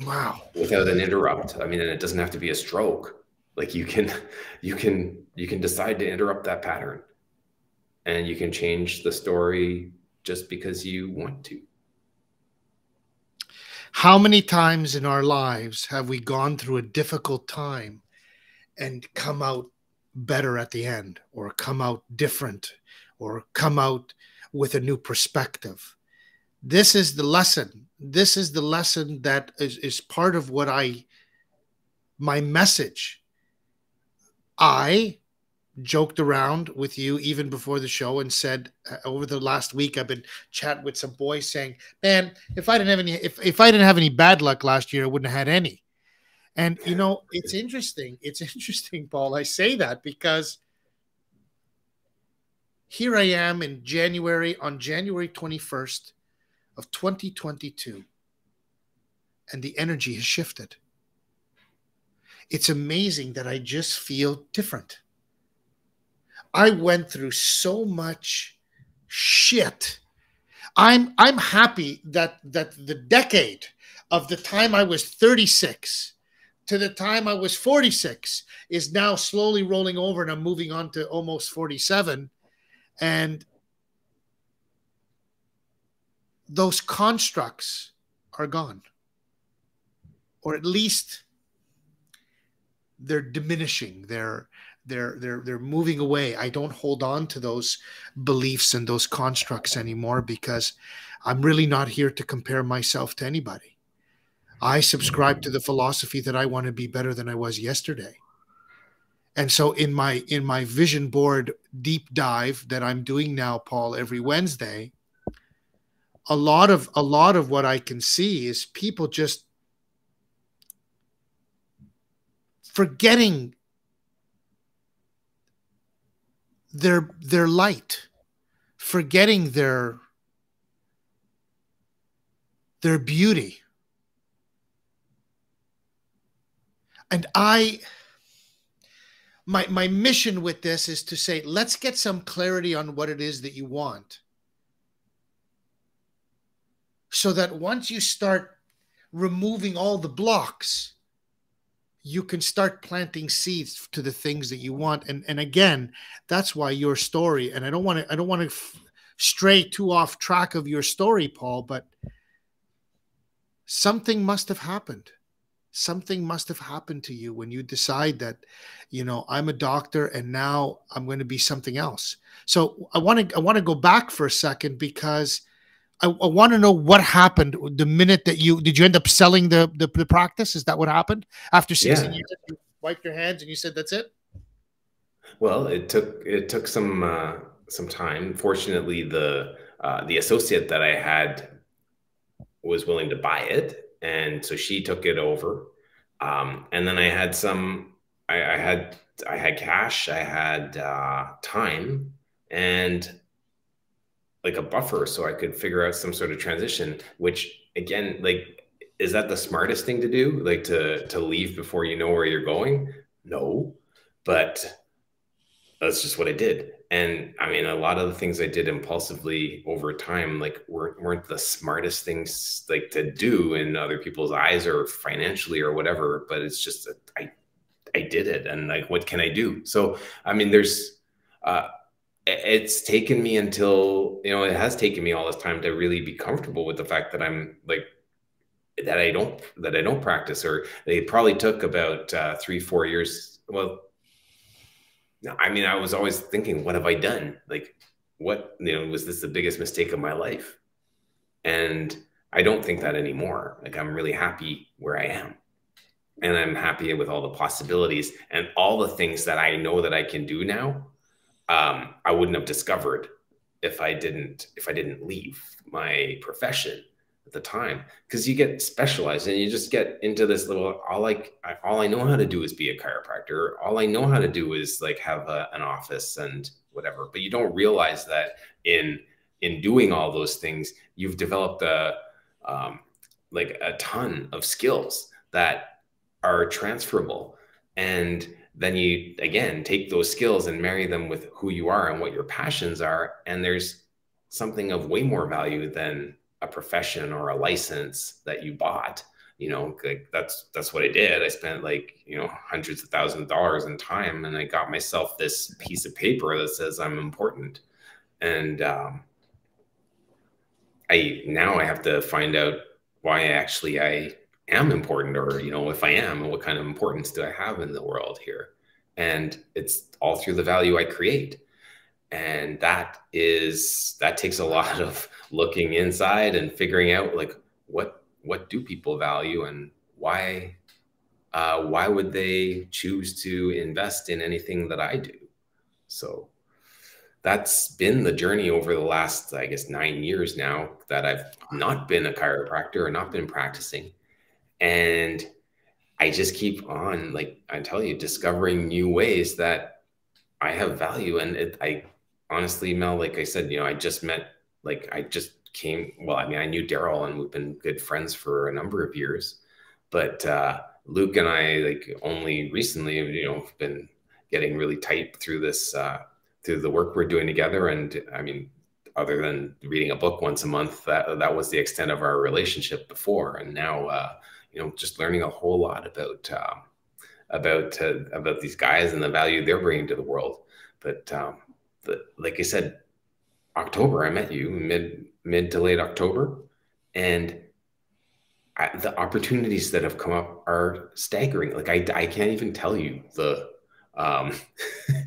Wow. without an interrupt, I mean, and it doesn't have to be a stroke. Like you can decide to interrupt that pattern, and you can change the story just because you want to. How many times in our lives have we gone through a difficult time and come out better at the end, or come out different, or come out with a new perspective? This is the lesson. This is the lesson that is part of what my message. I joked around with you even before the show and said, over the last week, I've been chatting with some boys saying, man, if I didn't have any bad luck last year, I wouldn't have had any. And it's interesting. It's interesting, Paul. I say that because here I am on January 21st of 2022, and the energy has shifted. It's amazing that I just feel different. I went through so much shit. I'm happy that the decade of the time I was 36 to the time I was 46 is now slowly rolling over, and I'm moving on to almost 47. And those constructs are gone, or at least they're diminishing. They're moving away. I don't hold on to those beliefs and those constructs anymore, because I'm really not here to compare myself to anybody. I subscribe to the philosophy that I want to be better than I was yesterday. And so in my vision board deep dive that I'm doing now, Paul, every Wednesday, a lot of what I can see is people just forgetting their light, forgetting their beauty. And my mission with this is to say, let's get some clarity on what it is that you want, so that once you start removing all the blocks, you can start planting seeds to the things that you want. And again, that's why your story, and I don't want to stray too off track of your story, Paul, but something must have happened. Something must have happened to you when you decide that, I'm a doctor and now I'm going to be something else. So I want to go back for a second, because I want to know what happened the minute that did you end up selling the practice? Is that what happened after 16 years? You wiped your hands and you said, that's it? Well, it took some time. Fortunately, the associate that I had was willing to buy it, and so she took it over. And then I had I had cash, I had time, and like a buffer, so I could figure out some sort of transition. Which again, like, is that the smartest thing to do? Like to leave before you know where you're going? No, but that's just what I did. And I mean, a lot of the things I did impulsively over time, like weren't the smartest things like to do in other people's eyes or financially or whatever. But it's just that I did it, and like, what can I do? So I mean, it's taken me until, it has taken me all this time to really be comfortable with the fact that I'm like, that I don't practice. Or they probably took about 3-4 years. Well, I mean, I was always thinking, what have I done? Like, what, was this the biggest mistake of my life? And I don't think that anymore. Like, I'm really happy where I am. And I'm happy with all the possibilities and all the things that I know that I can do now. I wouldn't have discovered if I didn't leave my profession. at the time, because you get specialized and you just get into this little, all I know how to do is be a chiropractor. All I know how to do is like have an office and whatever. But you don't realize that in doing all those things, you've developed like a ton of skills that are transferable. And then you again take those skills and marry them with who you are and what your passions are. And there's something of way more value than a profession or a license that you bought. You know, like that's what I did. I spent like, you know, hundreds of thousands of dollars in time, and I got myself this piece of paper that says I'm important. And I have to find out why I am important, or, you know, if I am, what kind of importance do I have in the world here? And it's all through the value I create. And that takes a lot of looking inside and figuring out like what do people value, and why would they choose to invest in anything that I do? So that's been the journey over the last, I guess, 9 years now that I've not been a chiropractor or not been practicing. And I just keep on, like I tell you, discovering new ways that I have value. And I honestly, Mel, like I said, you know, I just came, well, I mean, I knew Daryl and we've been good friends for a number of years, but Luke and I, like, only recently, you know, been getting really tight through this, through the work we're doing together. And I mean, other than reading a book once a month, that was the extent of our relationship before. And now, you know, just learning a whole lot about these guys and the value they're bringing to the world. But like I said, October, I met you mid to late October, and the opportunities that have come up are staggering. Like I can't even tell you the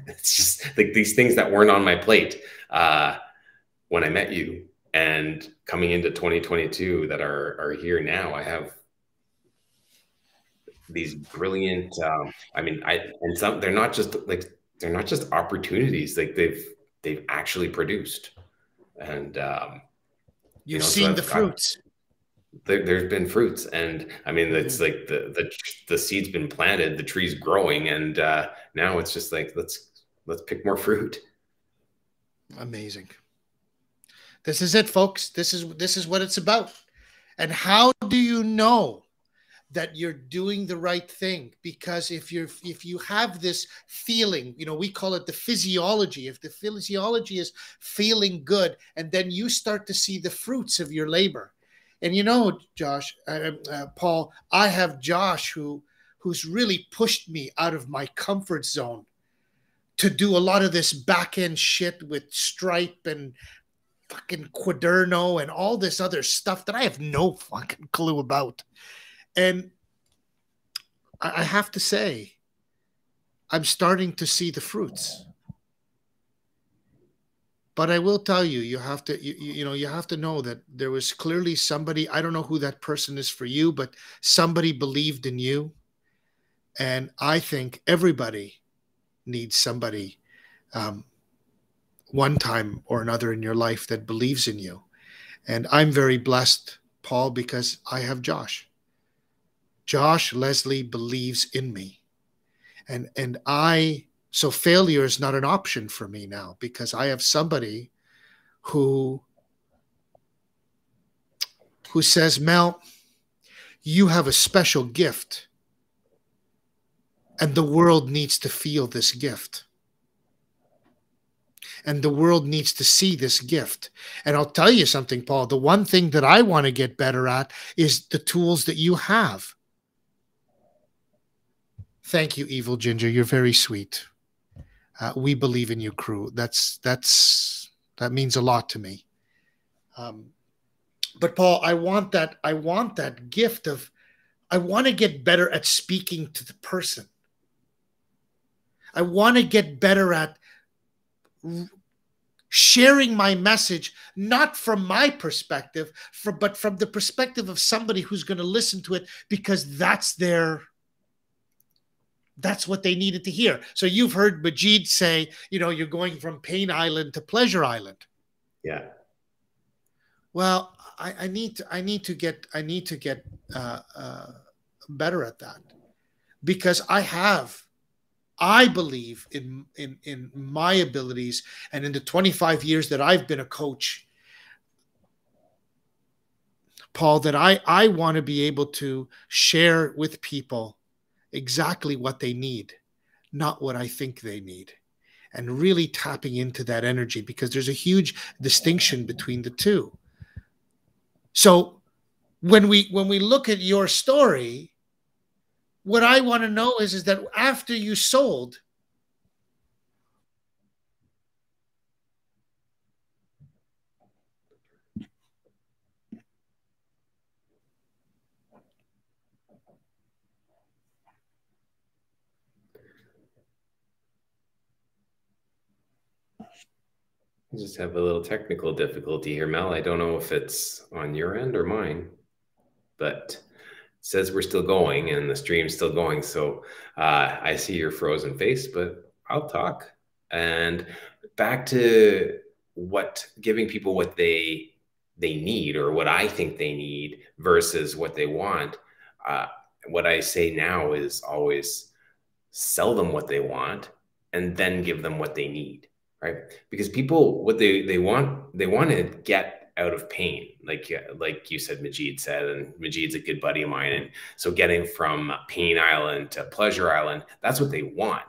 it's just like these things that weren't on my plate when I met you, and coming into 2022 that are here now. I have these brilliant I mean, and some, they're not just opportunities, like they've actually produced. And you've seen the fruits. There's been fruits, and I mean, it's like the seed's been planted, the tree's growing, and now it's just like let's pick more fruit. Amazing. This is it, folks. This is what it's about. And how do you know that you're doing the right thing? Because if you have this feeling, you know, we call it the physiology. If the physiology is feeling good, and then you start to see the fruits of your labor. And you know, Josh, Paul, I have Josh who's really pushed me out of my comfort zone to do a lot of this back end shit with Stripe and fucking Quaderno and all this other stuff that I have no fucking clue about. And I have to say, I'm starting to see the fruits. But I will tell you, you have to know that there was clearly somebody, I don't know who that person is for you, but somebody believed in you. And I think everybody needs somebody one time or another in your life that believes in you. And I'm very blessed, Paul, because I have Josh. Josh Leslie believes in me. And so failure is not an option for me now, because I have somebody who says, Mel, you have a special gift, and the world needs to feel this gift. And the world needs to see this gift. And I'll tell you something, Paul, the one thing that I want to get better at is the tools that you have. Thank you, Evil Ginger. You're very sweet. We believe in you, crew. That means a lot to me. But Paul, I want that gift of, I want to get better at speaking to the person. I want to get better at sharing my message, not from my perspective, but from the perspective of somebody who's going to listen to it, because that's what they needed to hear. So you've heard Majid say, you know, you're going from Pain Island to Pleasure Island. Yeah. Well, I need to get uh, uh, better at that, because I believe in my abilities, and in the 25 years that I've been a coach, Paul, that I want to be able to share with people exactly what they need, not what I think they need, and really tapping into that energy, because there's a huge distinction between the two. So when we look at your story, what I want to know is that after you sold, I just have a little technical difficulty here, Mel. I don't know if it's on your end or mine, but it says we're still going and the stream's still going. So I see your frozen face, but I'll talk. And back to what giving people what they need, or what I think they need versus what they want. Uh, what I say now is always sell them what they want and then give them what they need, right? Because people, what they want to get out of pain, like you said, Majid said, and Majid's a good buddy of mine, and so getting from Pain Island to Pleasure Island, that's what they want.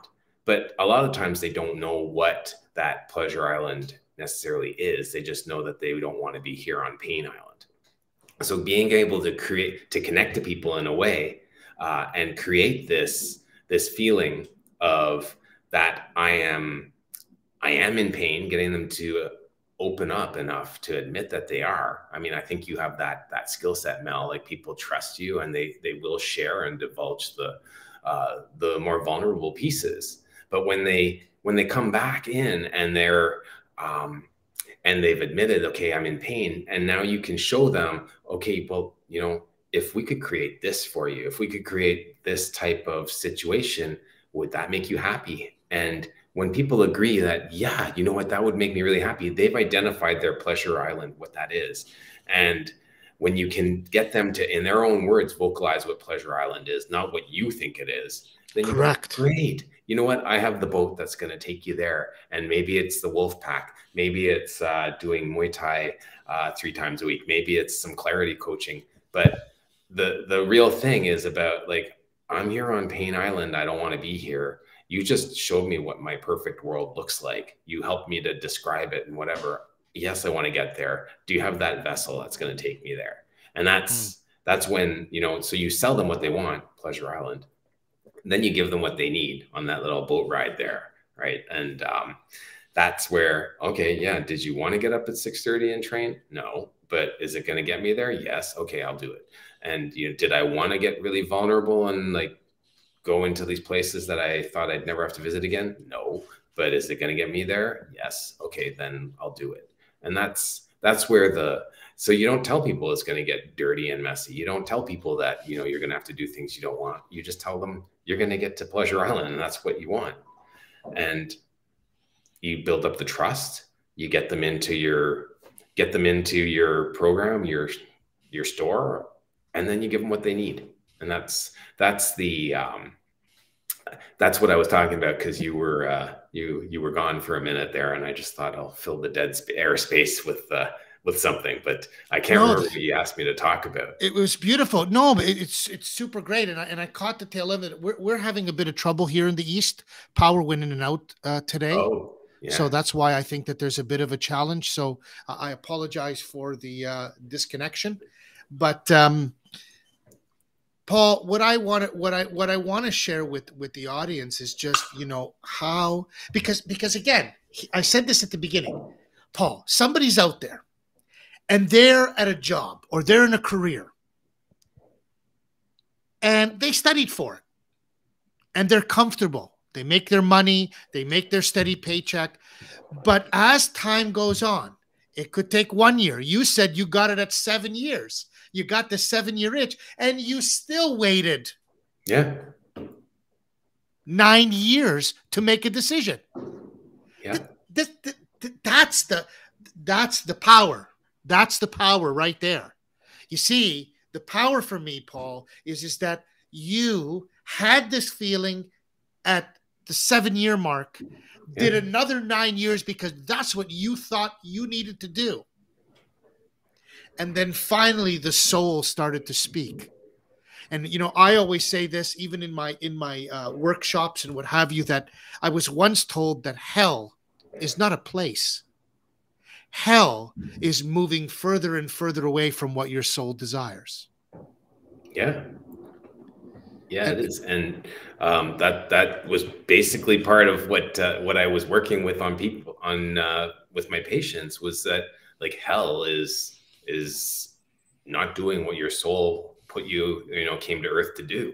But a lot of times they don't know what that Pleasure Island necessarily is. They just know that they don't want to be here on Pain Island. So being able to connect to people in a way, and create this feeling of that I am in pain, getting them to open up enough to admit that they are. I mean, I think you have that skill set, Mel. Like, people trust you, and they will share and divulge the more vulnerable pieces. But when they come back in and they're and they've admitted, okay, I'm in pain, and now you can show them, okay, well, if we could create this for you, if we could create this type of situation, would that make you happy? And when people agree that, yeah, you know what, that would make me really happy, they've identified their pleasure island, what that is. And when you can get them to, in their own words, vocalize what pleasure island is, not what you think it is, then correct. You go, great. You know what? I have the boat that's going to take you there. And maybe it's the wolf pack. Maybe it's doing Muay Thai 3 times a week. Maybe it's some clarity coaching. But the real thing is about, like, I'm here on Pain Island. I don't want to be here. You just showed me what my perfect world looks like. You helped me to describe it and whatever. Yes, I want to get there. Do you have that vessel that's going to take me there? And that's when, so you sell them what they want, Pleasure Island. Then you give them what they need on that little boat ride there, right? And that's where, okay, yeah, did you want to get up at 6:30 and train? No. But is it going to get me there? Yes. Okay, I'll do it. And did I want to get really vulnerable and like go into these places that I thought I'd never have to visit again? No. But is it going to get me there? Yes. Okay, then I'll do it. And that's where so you don't tell people it's going to get dirty and messy. You don't tell people that, you're going to have to do things you don't want. You just tell them you're going to get to Pleasure Island and that's what you want. And you build up the trust, you get them into your program, your store, and then you give them what they need. And that's what I was talking about, because you were gone for a minute there, and I just thought I'll fill the dead airspace with something, but I can't remember what you asked me to talk about. It was beautiful. No, but it's super great, and I caught the tail end of it. We're having a bit of trouble here in the East. Power went in and out today. Oh. Yeah. So that's why I think that there's a bit of a challenge. So I apologize for the disconnection, but Paul, what I want to share with the audience is just, how, because again, I said this at the beginning, Paul, somebody's out there and they're at a job or they're in a career and they studied for it and they're comfortable. They make their money, they make their steady paycheck. But as time goes on, it could take 1 year. You said you got it at 7 years. You got the 7-year itch and you still waited 9 years to make a decision. Yeah. That's the power That's the power right there. You see, the power for me, Paul, is that you had this feeling at the 7-year mark, did another 9 years because that's what you thought you needed to do. And then finally the soul started to speak. And, you know, I always say this, even in my workshops and what have you, that I was once told that hell is not a place. Hell is moving further and further away from what your soul desires. Yeah. Yeah, it is. And that was basically part of what I was working with on people with my patients, was that like hell is not doing what your soul put you, came to earth to do.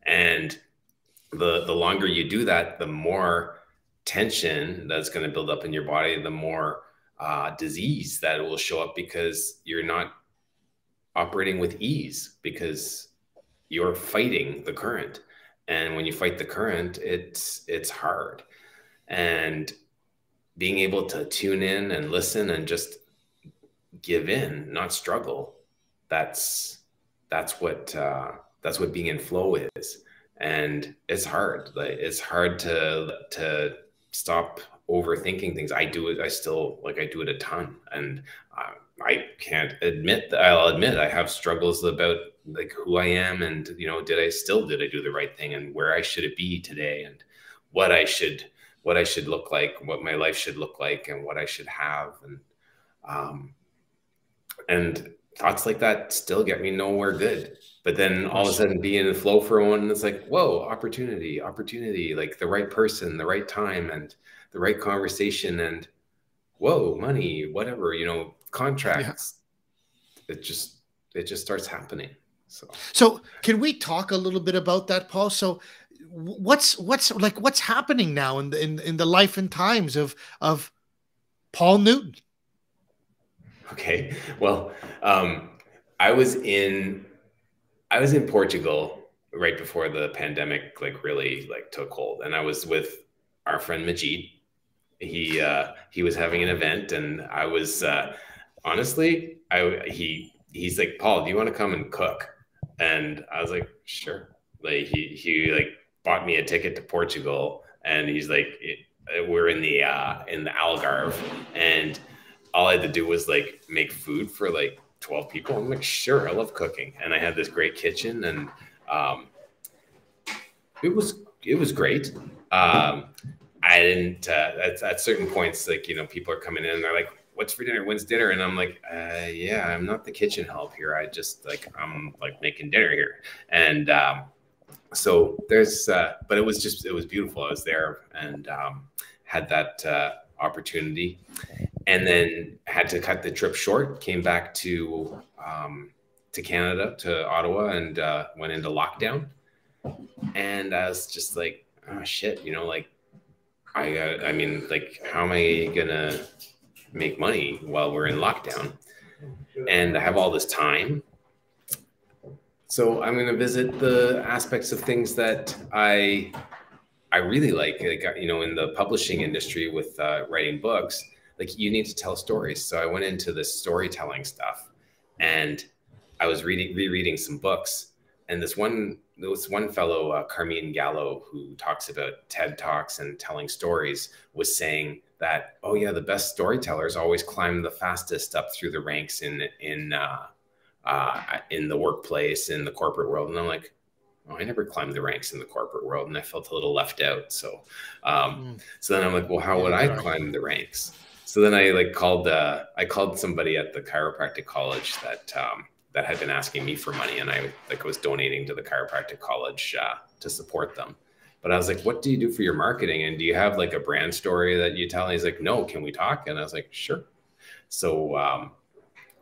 And the longer you do that, the more tension that's going to build up in your body, the more disease that will show up, because you're not operating with ease, because you're fighting the current. And when you fight the current, it's hard. And being able to tune in and listen and just give in, not struggle, that's what being in flow is. And it's hard. Like, it's hard to stop overthinking things. I do it. I do it a ton. And I can't admit that. I'll admit I have struggles about like who I am, and did I do the right thing, and where I should be today, and what I should look like, what my life should look like, and what I should have. And thoughts like that still get me nowhere good. But then all of a sudden be in the flow for one, and it's like, whoa, opportunity, like the right person, the right time, and the right conversation, and whoa, money, whatever, contracts. Yeah. It just starts happening. So can we talk a little bit about that, Paul? So what's happening now in the life and times of Paul Newton? Okay. Well, I was in Portugal right before the pandemic really took hold, and I was with our friend Majid. He was having an event, and I was honestly, he's like, Paul, do you want to come and cook? And I was like, sure. Like he bought me a ticket to Portugal, and he's like, we're in the Algarve, and all I had to do was make food for 12 people. I'm like, sure, I love cooking. And I had this great kitchen, and it was great. I didn't at certain points, people are coming in and they're like, what's for dinner? When's dinner? And I'm like, yeah, I'm not the kitchen help here. I just I'm making dinner here. And so there's but it was beautiful. I was there and had that opportunity, and then had to cut the trip short, came back to Canada, to Ottawa, and went into lockdown. And I was just like, oh shit, how am I gonna make money while we're in lockdown? And I have all this time. So I'm going to visit the aspects of things that I really like, in the publishing industry with writing books, you need to tell stories. So I went into this storytelling stuff, and I was rereading some books, and there was one fellow, Carmine Gallo, who talks about TED Talks and telling stories, was saying that, oh yeah, the best storytellers always climb the fastest up through the ranks in the workplace, in the corporate world. And I'm like, oh, I never climbed the ranks in the corporate world, and I felt a little left out. So, so then I'm like, well, how would I climb the ranks? So then I called somebody at the chiropractic college that had been asking me for money, and I was donating to the chiropractic college to support them. But I was like, what do you do for your marketing? And do you have a brand story that you tell? And he's like, no, can we talk? And I was like, sure. So,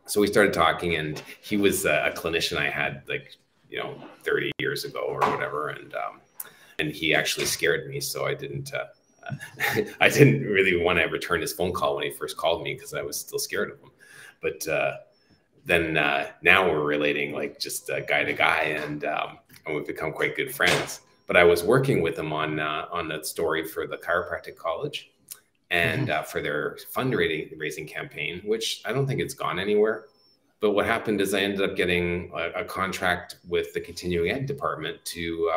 so we started talking, and he was a clinician I had 30 years ago or whatever. And he actually scared me. So I didn't really want to return his phone call when he first called me, because I was still scared of him. But, then now we're relating just guy to guy, and we've become quite good friends. But I was working with him on that story for the chiropractic college, and for their fundraising campaign, which I don't think it's gone anywhere. But what happened is I ended up getting a contract with the continuing ed department to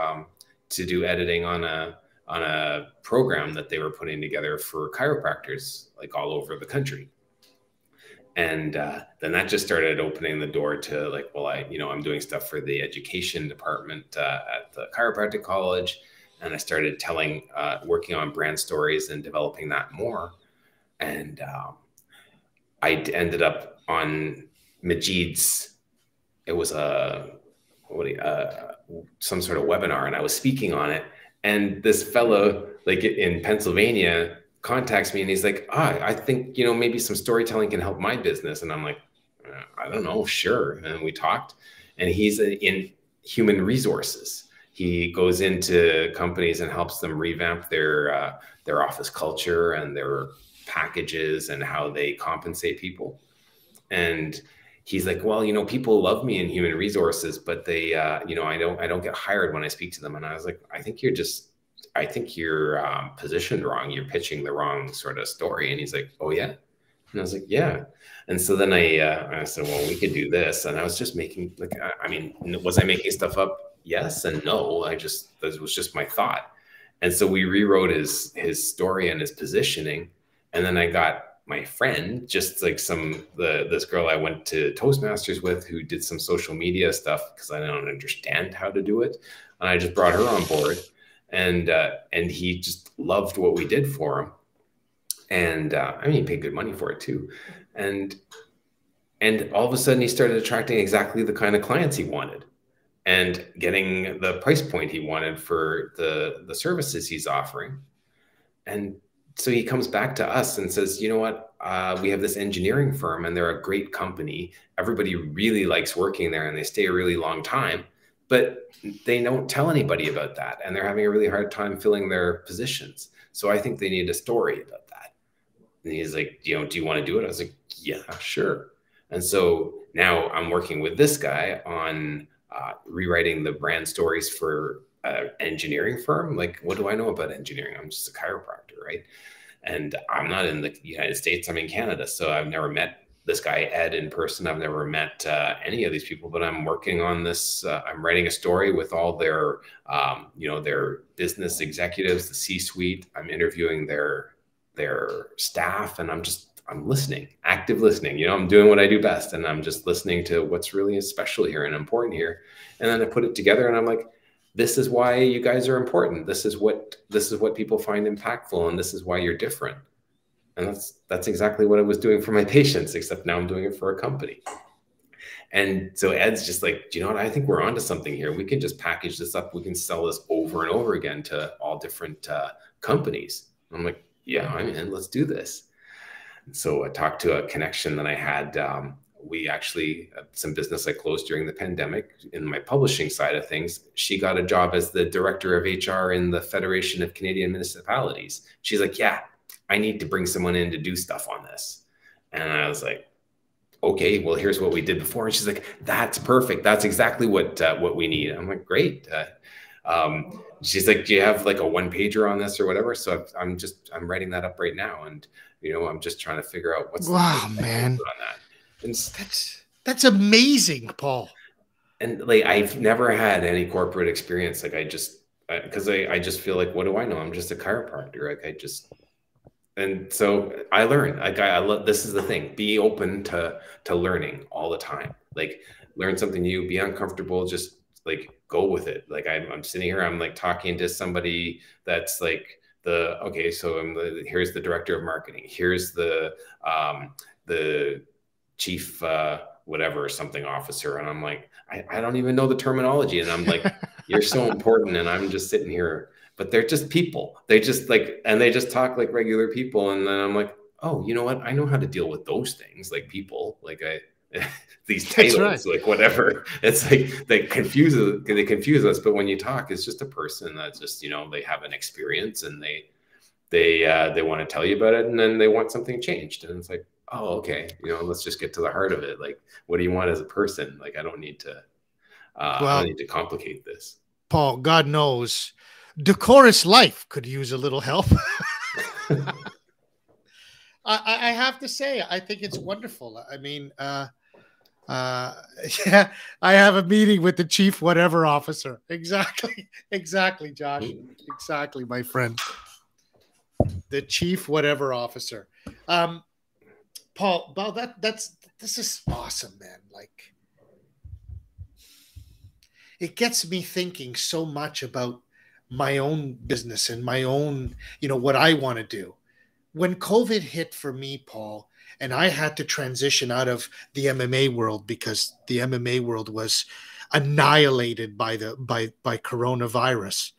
do editing on a program that they were putting together for chiropractors like all over the country. And then that just started opening the door to like, well, I'm doing stuff for the education department at the chiropractic college. And I started working on brand stories and developing that more. And I ended up on Majid's, it was some sort of webinar, and I was speaking on it. And this fellow, like in Pennsylvania, contacts me and he's like, I think, maybe some storytelling can help my business. And I'm like, I don't know, sure. And we talked, and he's in human resources. He goes into companies and helps them revamp their office culture and their packages and how they compensate people. And he's like, well, people love me in human resources, but they, I don't get hired when I speak to them. And I was like, I think you're positioned wrong. You're pitching the wrong sort of story. And he's like, oh yeah. And I was like, yeah. And so then I said, well, we could do this. And I was just making was I making stuff up? Yes and no. That was just my thought. And so we rewrote his story and his positioning. And then I got my friend, just like this girl I went to Toastmasters with, who did some social media stuff because I don't understand how to do it. And I just brought her on board, and he just loved what we did for him. And he paid good money for it too. And all of a sudden he started attracting exactly the kind of clients he wanted and getting the price point he wanted for the services he's offering. And so he comes back to us and says, you know what, we have this engineering firm and they're a great company. Everybody really likes working there and they stay a really long time, but they don't tell anybody about that. And they're having a really hard time filling their positions. So I think they need a story about that. And he's like, do you want to do it? I was like, yeah, sure. And so now I'm working with this guy on rewriting the brand stories for an engineering firm. Like, what do I know about engineering? I'm just a chiropractor, right? And I'm not in the United States, I'm in Canada. So I've never met this guy, Ed, in person. I've never met any of these people, but I'm working on this. I'm writing a story with all their, their business executives, the C-suite. I'm interviewing their staff, and I'm listening, active listening. I'm doing what I do best, and I'm just listening to what's really special here and important here. And then I put it together, and I'm like, this is why you guys are important. This is what people find impactful, and this is why you're different. And that's exactly what I was doing for my patients, except now I'm doing it for a company. And so Ed's just like, do you know what? I think we're onto something here. We can just package this up. We can sell this over and over again to all different companies. I'm like, yeah, I'm in. Let's do this. And so I talked to a connection that I had. We actually, some business I closed during the pandemic in my publishing side of things. She got a job as the director of HR in the Federation of Canadian Municipalities. She's like, yeah, I need to bring someone in to do stuff on this. And I was like, okay, well, here's what we did before. And she's like, that's perfect. That's exactly what we need. I'm like, great. She's like, do you have like a one-pager on this or whatever? So I'm writing that up right now. And, I'm just trying to figure out what's man on that. And that's amazing, Paul. And like, I've never had any corporate experience. Like I just feel like, what do I know? I'm just a chiropractor. And so I learn. Like I love, this is the thing, be open to learning all the time. Like learn something new, be uncomfortable, just like go with it. Like I'm sitting here, I'm like talking to somebody that's like here's the director of marketing. Here's the chief whatever or something officer, and I'm like, I don't even know the terminology, and I'm like, you're so important, and I'm just sitting here, but they're just people. They just talk like regular people, and then I'm like, oh, you know what? I know how to deal with those things, like people, like these titles, right. Like whatever. It's like they confuse us, but when you talk, it's just a person that's just they have an experience, and they want to tell you about it, and then they want something changed, and it's like, oh, okay, let's just get to the heart of it. Like, what do you want as a person? Like, I don't need to complicate this. Paul, God knows, decorous life could use a little help. I have to say, I think it's wonderful. I mean, yeah, I have a meeting with the chief whatever officer. Exactly, exactly, Josh. Exactly, my friend. The chief whatever officer. Um, Paul, this is awesome, man. Like, it gets me thinking so much about my own business and my own, what I want to do. When COVID hit for me, Paul, and I had to transition out of the MMA world because the MMA world was annihilated by coronavirus.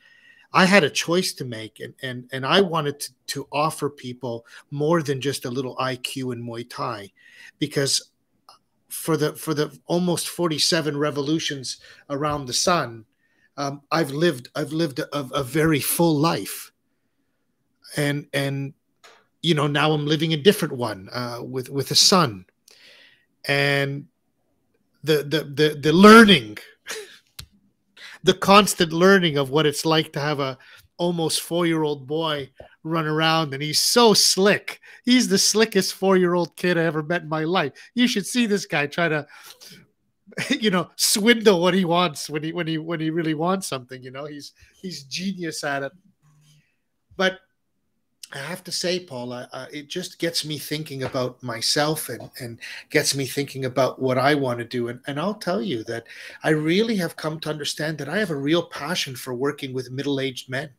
I had a choice to make, and I wanted to offer people more than just a little IQ in Muay Thai, because for the almost 47 revolutions around the sun, I've lived a very full life, and now I'm living a different one, with a son, and the learning, the constant learning of what it's like to have a almost 4-year-old boy run around, and he's so slick. He's the slickest 4-year-old kid I ever met in my life. You should see this guy try to swindle what he wants when he really wants something. He's genius at it. But I have to say, Paul, it just gets me thinking about myself, and gets me thinking about what I want to do. And I'll tell you that I really have come to understand that I have a real passion for working with middle-aged men,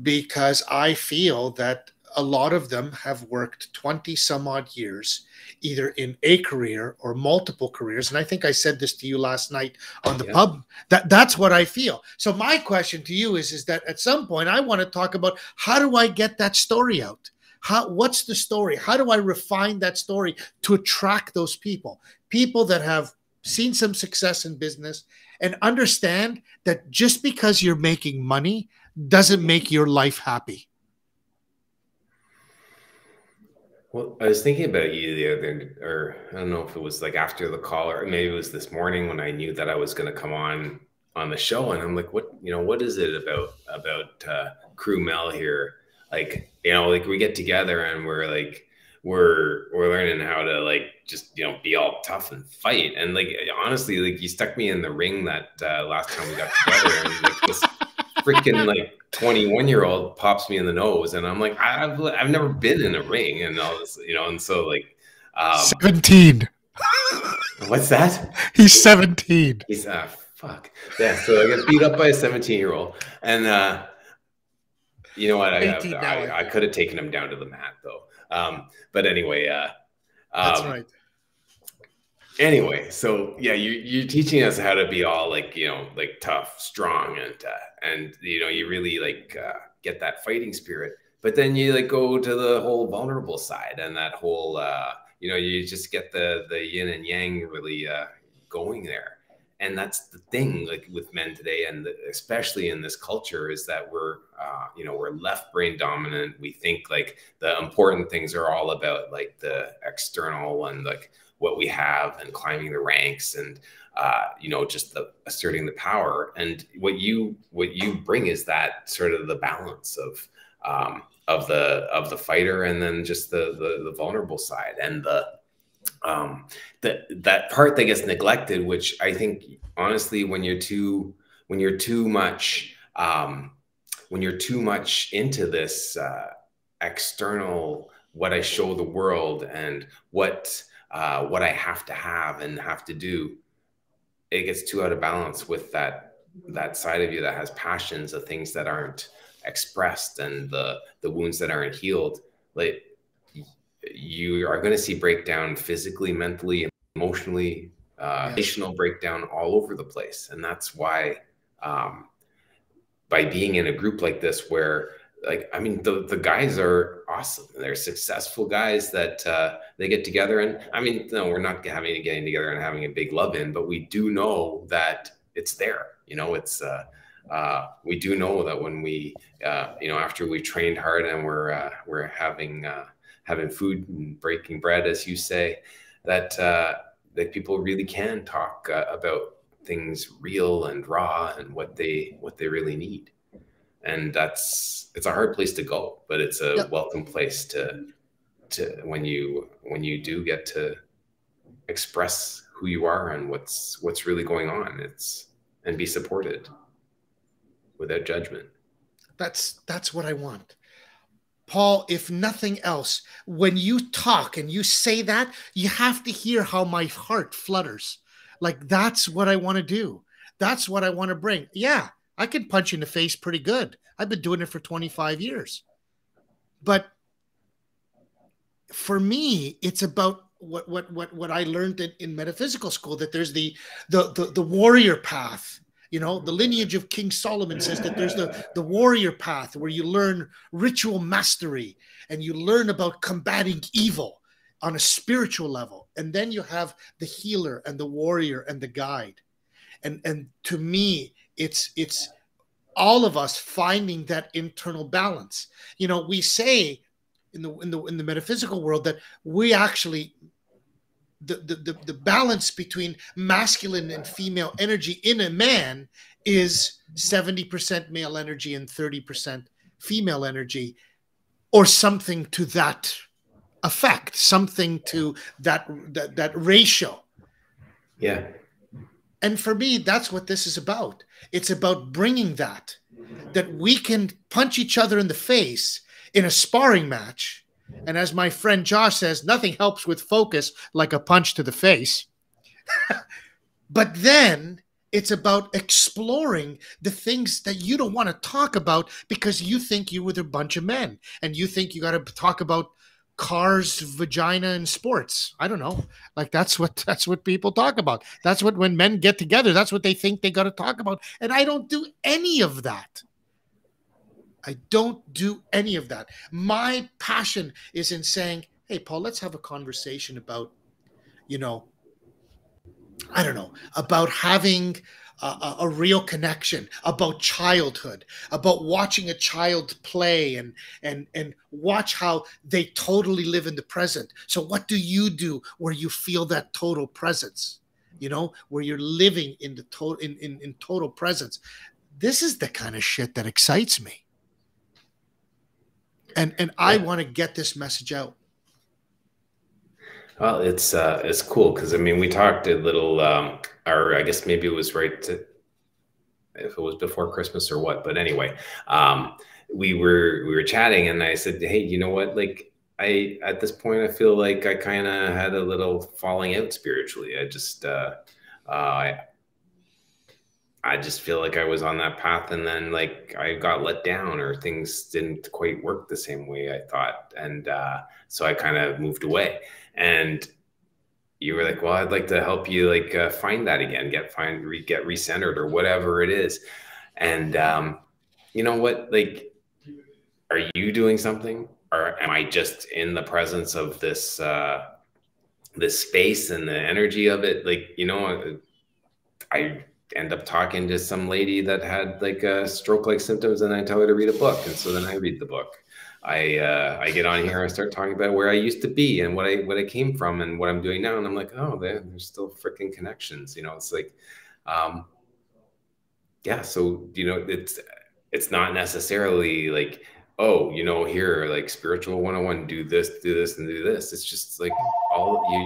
because I feel that a lot of them have worked 20 some odd years, either in a career or multiple careers. And I think I said this to you last night on the pub. That's what I feel. So my question to you is that at some point I want to talk about, how do I get that story out? What's the story? How do I refine that story to attract those people that have seen some success in business and understand that just because you're making money doesn't make your life happy? Well, I was thinking about you the other, or I don't know if it was like after the call, or maybe it was this morning when I knew that I was going to come on the show, and I'm like, what is it about Crew Mel here? Like, like we get together and we're like, we're learning how to like just be all tough and fight, and like honestly, like you stuck me in the ring that last time we got together, and like this freaking like 21-year-old pops me in the nose, and I'm like, I've never been in a ring and all this, and so like 17. What's that? He's 17. He's fuck. Yeah, so I got beat up by a 17-year-old, and you know what? I could have taken him down to the mat though. But anyway, that's right. Anyway, so yeah, you're teaching us how to be all like like tough, strong, and you really like get that fighting spirit. But then you like go to the whole vulnerable side, and that whole you just get the yin and yang really going there. And that's the thing, like with men today, and especially in this culture, is that we're left brain dominant. We think like the important things are all about like the external and like what we have and climbing the ranks and just the asserting the power. And what you bring is that sort of the balance of the fighter, and then just the vulnerable side, and that part that gets neglected, which I think honestly, when you're too much into this external, what I show the world and what I have to have and have to do, it gets too out of balance with that side of you that has passions, the things that aren't expressed, and the wounds that aren't healed. Like, you are going to see breakdown physically, mentally, emotionally, relational breakdown all over the place. And that's why by being in a group like this, where like, I mean, the guys are awesome. They're successful guys that they get together. And I mean, no, we're not getting together and having a big love in, but we do know that it's there. It's we do know that when we after we trained hard and we're having food and breaking bread, as you say, that people really can talk about things real and raw and what they really need. And it's a hard place to go, but it's a welcome place to when you do get to express who you are and what's really going on, and be supported without judgment. That's what I want. Paul, if nothing else, when you talk and you say that, you have to hear how my heart flutters. Like, that's what I want to do. That's what I want to bring. Yeah, I can punch you in the face pretty good. I've been doing it for 25 years. But for me, it's about what I learned in metaphysical school, that there's the warrior path. You know, the lineage of King Solomon says that there's the warrior path where you learn ritual mastery and you learn about combating evil on a spiritual level. And then you have the healer and the warrior and the guide. And to me, it's all of us finding that internal balance. You know, we say in the metaphysical world that we actually the balance between masculine and female energy in a man is 70% male energy and 30% female energy, or something to that effect, something to that ratio. Yeah. And for me, that's what this is about. It's about bringing that we can punch each other in the face in a sparring match. And as my friend Josh says, nothing helps with focus like a punch to the face. But then it's about exploring the things that you don't want to talk about because you think you were a bunch of men and you think you got to talk about cars, vagina, and sports. I don't know. Like, that's what people talk about. That's what, when men get together, that's what they think they got to talk about. And I don't do any of that. I don't do any of that. My passion is in saying, hey, Paul, let's have a conversation about, you know, I don't know, about having a real connection, about childhood, about watching a child play and watch how they totally live in the present. So what do you do where you feel that total presence, you know, where you're living in the total, in total presence? This is the kind of shit that excites me. And I want to get this message out. Well, it's cool because I mean we talked a little, or I guess maybe it was if it was before Christmas or what, but anyway, we were chatting and I said, hey, you know what? Like at this point, I feel like I kind of had a little falling out spiritually. I just feel like I was on that path and then like I got let down or things didn't quite work the same way I thought. And so I kind of moved away. And you were like, well, I'd like to help you like find that again, get recentered or whatever it is. And you know what, like, are you doing something or am I just in the presence of this space and the energy of it? Like, you know, I end up talking to some lady that had like stroke-like symptoms and I tell her to read a book. And so then I read the book. I get on here and start talking about where I used to be and what I came from and what I'm doing now. And I'm like, oh, there's still freaking connections. You know, it's like, yeah. So, you know, it's not necessarily like, oh, you know, here, like spiritual 101, do this, and do this. It's just like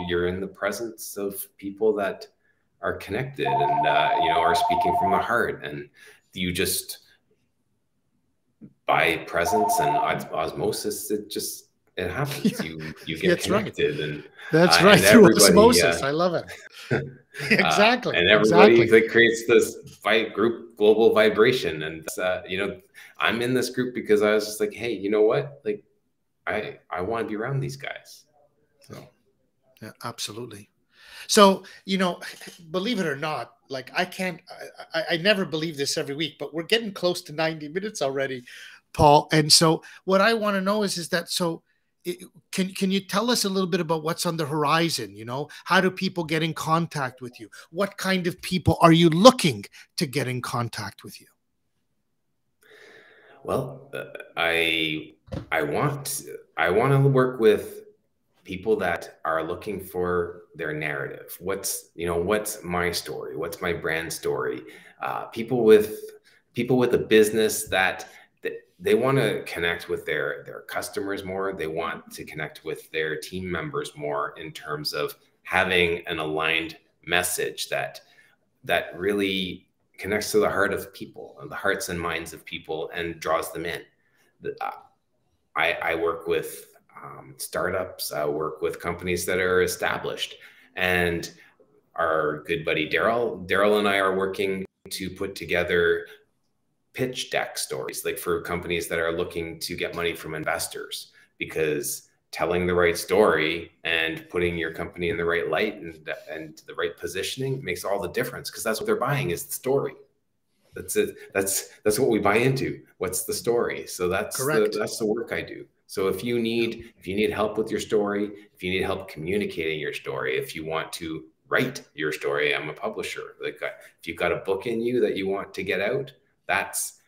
you're in the presence of people that are connected and, you know, are speaking from the heart, and you just, by presence and osmosis, it happens. You get connected. Right. And that's right. Through osmosis. I love it. Exactly. And everybody like creates this group global vibration. And, you know, I'm in this group because I was just like, hey, you know what? Like, I want to be around these guys. So. Yeah, absolutely. So, you know, believe it or not, like I never believe this every week, but we're getting close to 90 minutes already, Paul. And so what I want to know is that, so can you tell us a little bit about what's on the horizon? You know, how do people get in contact with you? What kind of people are you looking to get in contact with you? Well, I want to work with people that are looking for their narrative. What's my story? What's my brand story? People with a business that they want to connect with their customers more. They want to connect with their team members more in terms of having an aligned message that really connects to the heart of people, the hearts and minds of people, and draws them in. I work with startups. I work with companies that are established, and our good buddy Daryl and I are working to put together pitch deck stories, like for companies that are looking to get money from investors, because telling the right story and putting your company in the right light and the right positioning makes all the difference, because that's what they're buying, is the story. That's it. That's what we buy into. What's the story? So that's the work I do. So if you need help with your story, if you need help communicating your story, if you want to write your story, I'm a publisher. Like if you've got a book in you that you want to get out, that's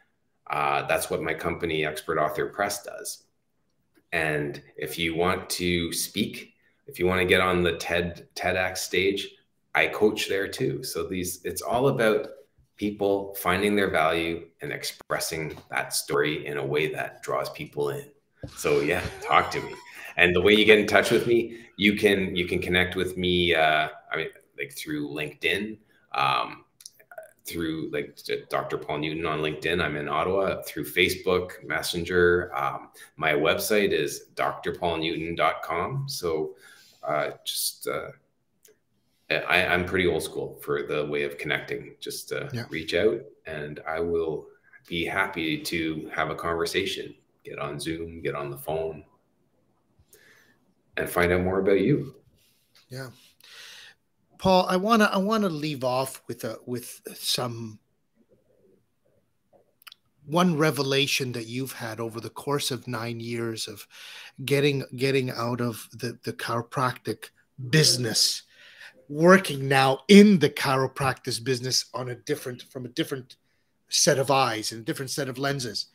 what my company, Expert Author Press, does. And if you want to speak, if you want to get on the TEDx stage, I coach there too. So it's all about people finding their value and expressing that story in a way that draws people in. So yeah, talk to me. And the way you get in touch with me, you can connect with me. Like through LinkedIn, through like Dr. Paul Newton on LinkedIn. I'm in Ottawa. Through Facebook Messenger. My website is drpaulnewton.com. So I'm pretty old school for the way of connecting. Just reach out, and I will be happy to have a conversation. Get on Zoom, get on the phone, and find out more about you. Yeah. Paul, I want to leave off with one revelation that you've had over the course of 9 years of getting out of the chiropractic business, working now in the chiropractic business from a different set of eyes and a different set of lenses.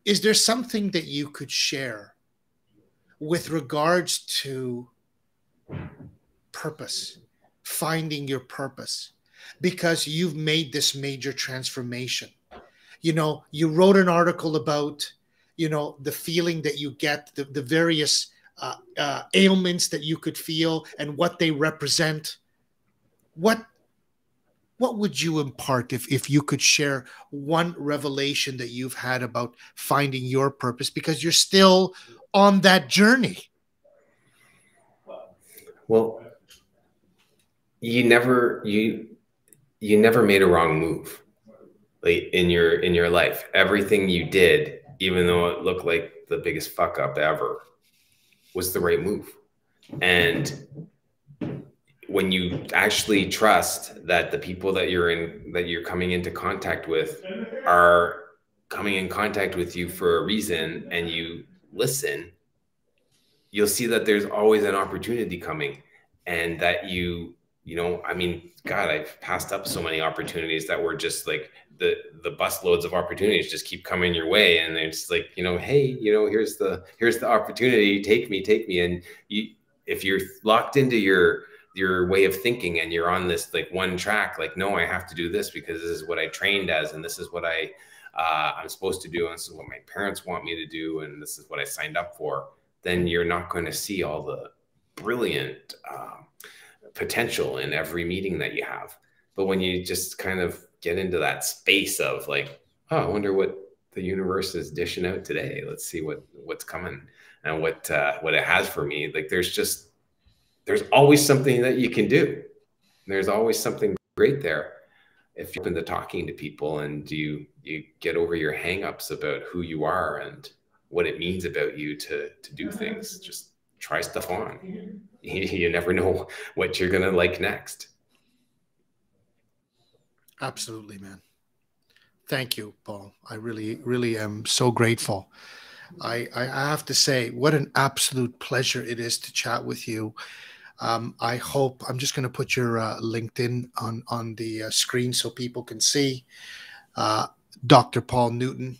Is there something that you could share with regards to purpose, finding your purpose, because you've made this major transformation? You wrote an article about, the feeling that you get, the various ailments that you could feel and what they represent. What would you impart if you could share one revelation that you've had about finding your purpose, because you're still on that journey? Well, you never made a wrong move, like in your life. Everything you did, even though it looked like the biggest fuck up ever, was the right move. And when you actually trust that the people that you're coming into contact with are coming in contact with you for a reason, and you listen, you'll see that there's always an opportunity coming. And that God, I've passed up so many opportunities that were just like the bus loads of opportunities just keep coming your way. And it's like, hey, here's the opportunity. Take me. And if you're locked into your way of thinking and you're on this like one track, like, no, I have to do this because this is what I trained as, and this is what I'm supposed to do, and this is what my parents want me to do, and this is what I signed up for, then you're not going to see all the brilliant potential in every meeting that you have. But when you just kind of get into that space of like, oh, I wonder what the universe is dishing out today. Let's see what's coming and what it has for me. Like there's always something that you can do. There's always something great there if you're open to talking to people, and you get over your hangups about who you are and what it means about you to do things. Just try stuff on. You never know what you're gonna like next. Absolutely, man. Thank you, Paul. I really, really am so grateful. I have to say, what an absolute pleasure it is to chat with you. I hope, I'm just going to put your LinkedIn on the screen so people can see Dr. Paul Newton.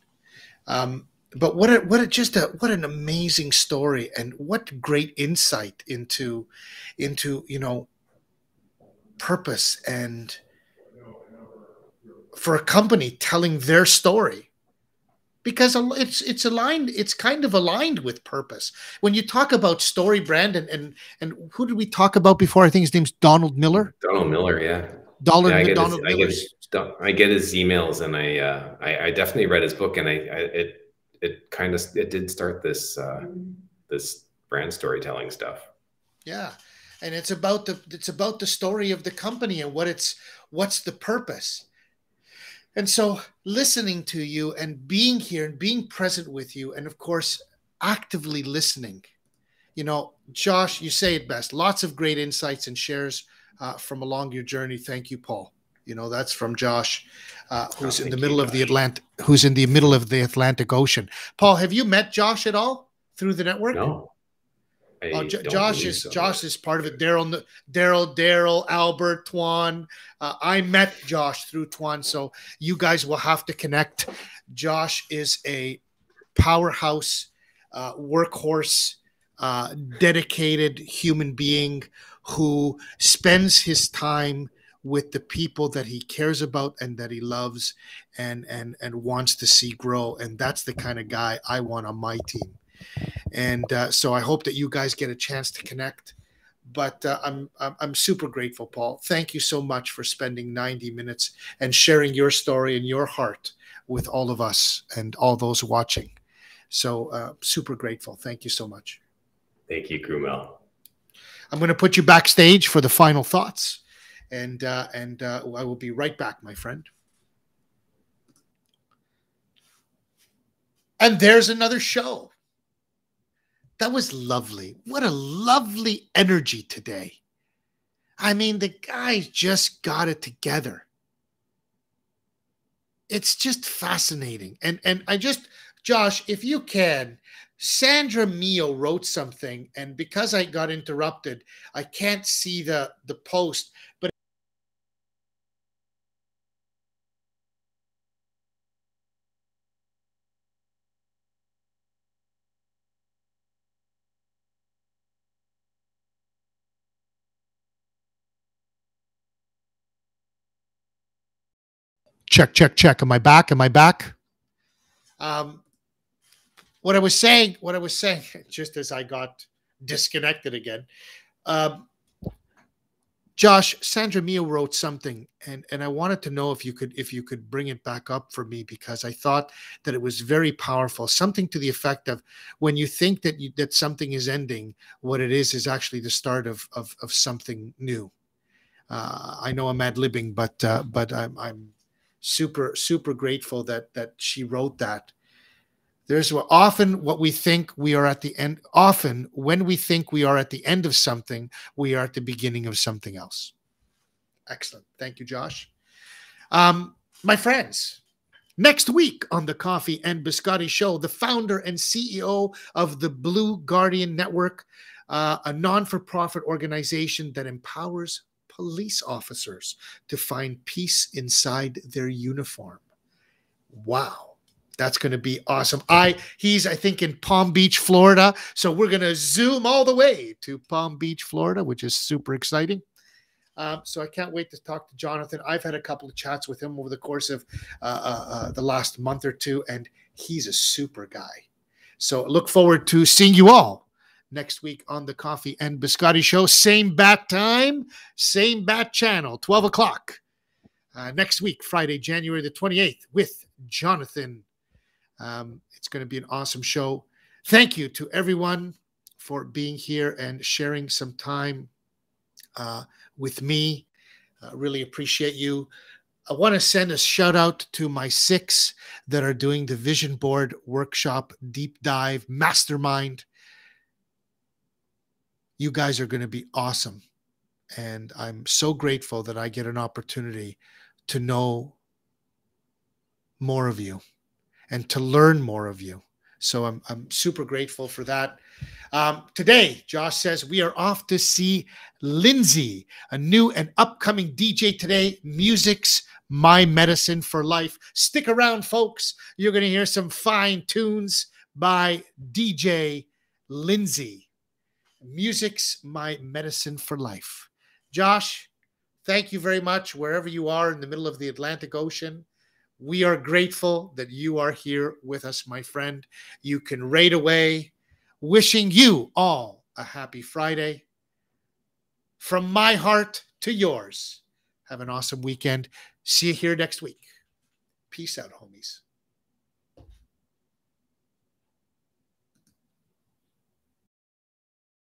But what an amazing story, and what great insight into purpose, and for a company telling their story because it's aligned. It's kind of aligned with purpose. When you talk about story brand, and who did we talk about before? I think his name's Donald Miller. Donald Miller, yeah. Donald, Yeah, Donald Miller. I get his emails, and I definitely read his book, and it did start this brand storytelling stuff. Yeah, and it's about the story of the company and what's the purpose. And so listening to you and being here and being present with you, and of course actively listening. You know, Josh, you say it best. Lots of great insights and shares from along your journey. Thank you, Paul. You know, that's from Josh, who's in the middle of the Atlantic Ocean. Paul, have you met Josh at all through the network? No. Josh is part of it. Daryl, Albert, Tuan. I met Josh through Tuan, so you guys will have to connect. Josh is a powerhouse, workhorse, dedicated human being who spends his time with the people that he cares about and that he loves and wants to see grow. And that's the kind of guy I want on my team. And so I hope that you guys get a chance to connect. But I'm super grateful, Paul. Thank you so much for spending 90 minutes and sharing your story and your heart with all of us and all those watching. So super grateful. Thank you so much. Thank you, Crew Mel. I'm going to put you backstage for the final thoughts, and I will be right back, my friend. And there's another show. That was lovely. What a lovely energy today. I mean, the guys just got it together. It's just fascinating. And I just, Josh, if you can, Sandra Mio wrote something, and because I got interrupted, I can't see the post, but check. Am I back? What I was saying, just as I got disconnected again, Josh, Sandra Mio wrote something, and I wanted to know if you could bring it back up for me, because I thought that it was very powerful. Something to the effect of, when you think that something is ending, what it is actually the start of something new. I know I'm ad-libbing, but I'm super grateful that she wrote that. There's often what we think we are at the end. Often when we think we are at the end of something, we are at the beginning of something else. Excellent. Thank you, Josh. My friends, next week on the Coffee and Biscotti Show, the founder and CEO of the Blue Guardian Network, a non-for-profit organization that empowers police officers to find peace inside their uniform. Wow. That's going to be awesome. He's, I think, in Palm Beach, Florida. So we're going to zoom all the way to Palm Beach, Florida, which is super exciting. So I can't wait to talk to Jonathan. I've had a couple of chats with him over the course of the last month or two, and he's a super guy. So look forward to seeing you all next week on the Coffee and Biscotti Show. Same bat time, same bat channel, 12 o'clock. Next week, Friday, January the 28th, with Jonathan. It's going to be an awesome show. Thank you to everyone for being here and sharing some time with me. Really appreciate you. I want to send a shout out to my 6 that are doing the Vision Board Workshop Deep Dive Mastermind. You guys are going to be awesome. And I'm so grateful that I get an opportunity to know more of you and to learn more of you. So I'm super grateful for that. Today, Josh says we are off to see Lindsay, a new and upcoming DJ today. Music's my medicine for life. Stick around, folks. You're going to hear some fine tunes by DJ Lindsay. Music's my medicine for life. Josh, thank you very much, wherever you are in the middle of the Atlantic Ocean. We are grateful that you are here with us, my friend. You can rate away. Wishing you all a happy Friday. From my heart to yours, have an awesome weekend. See you here next week. Peace out, homies.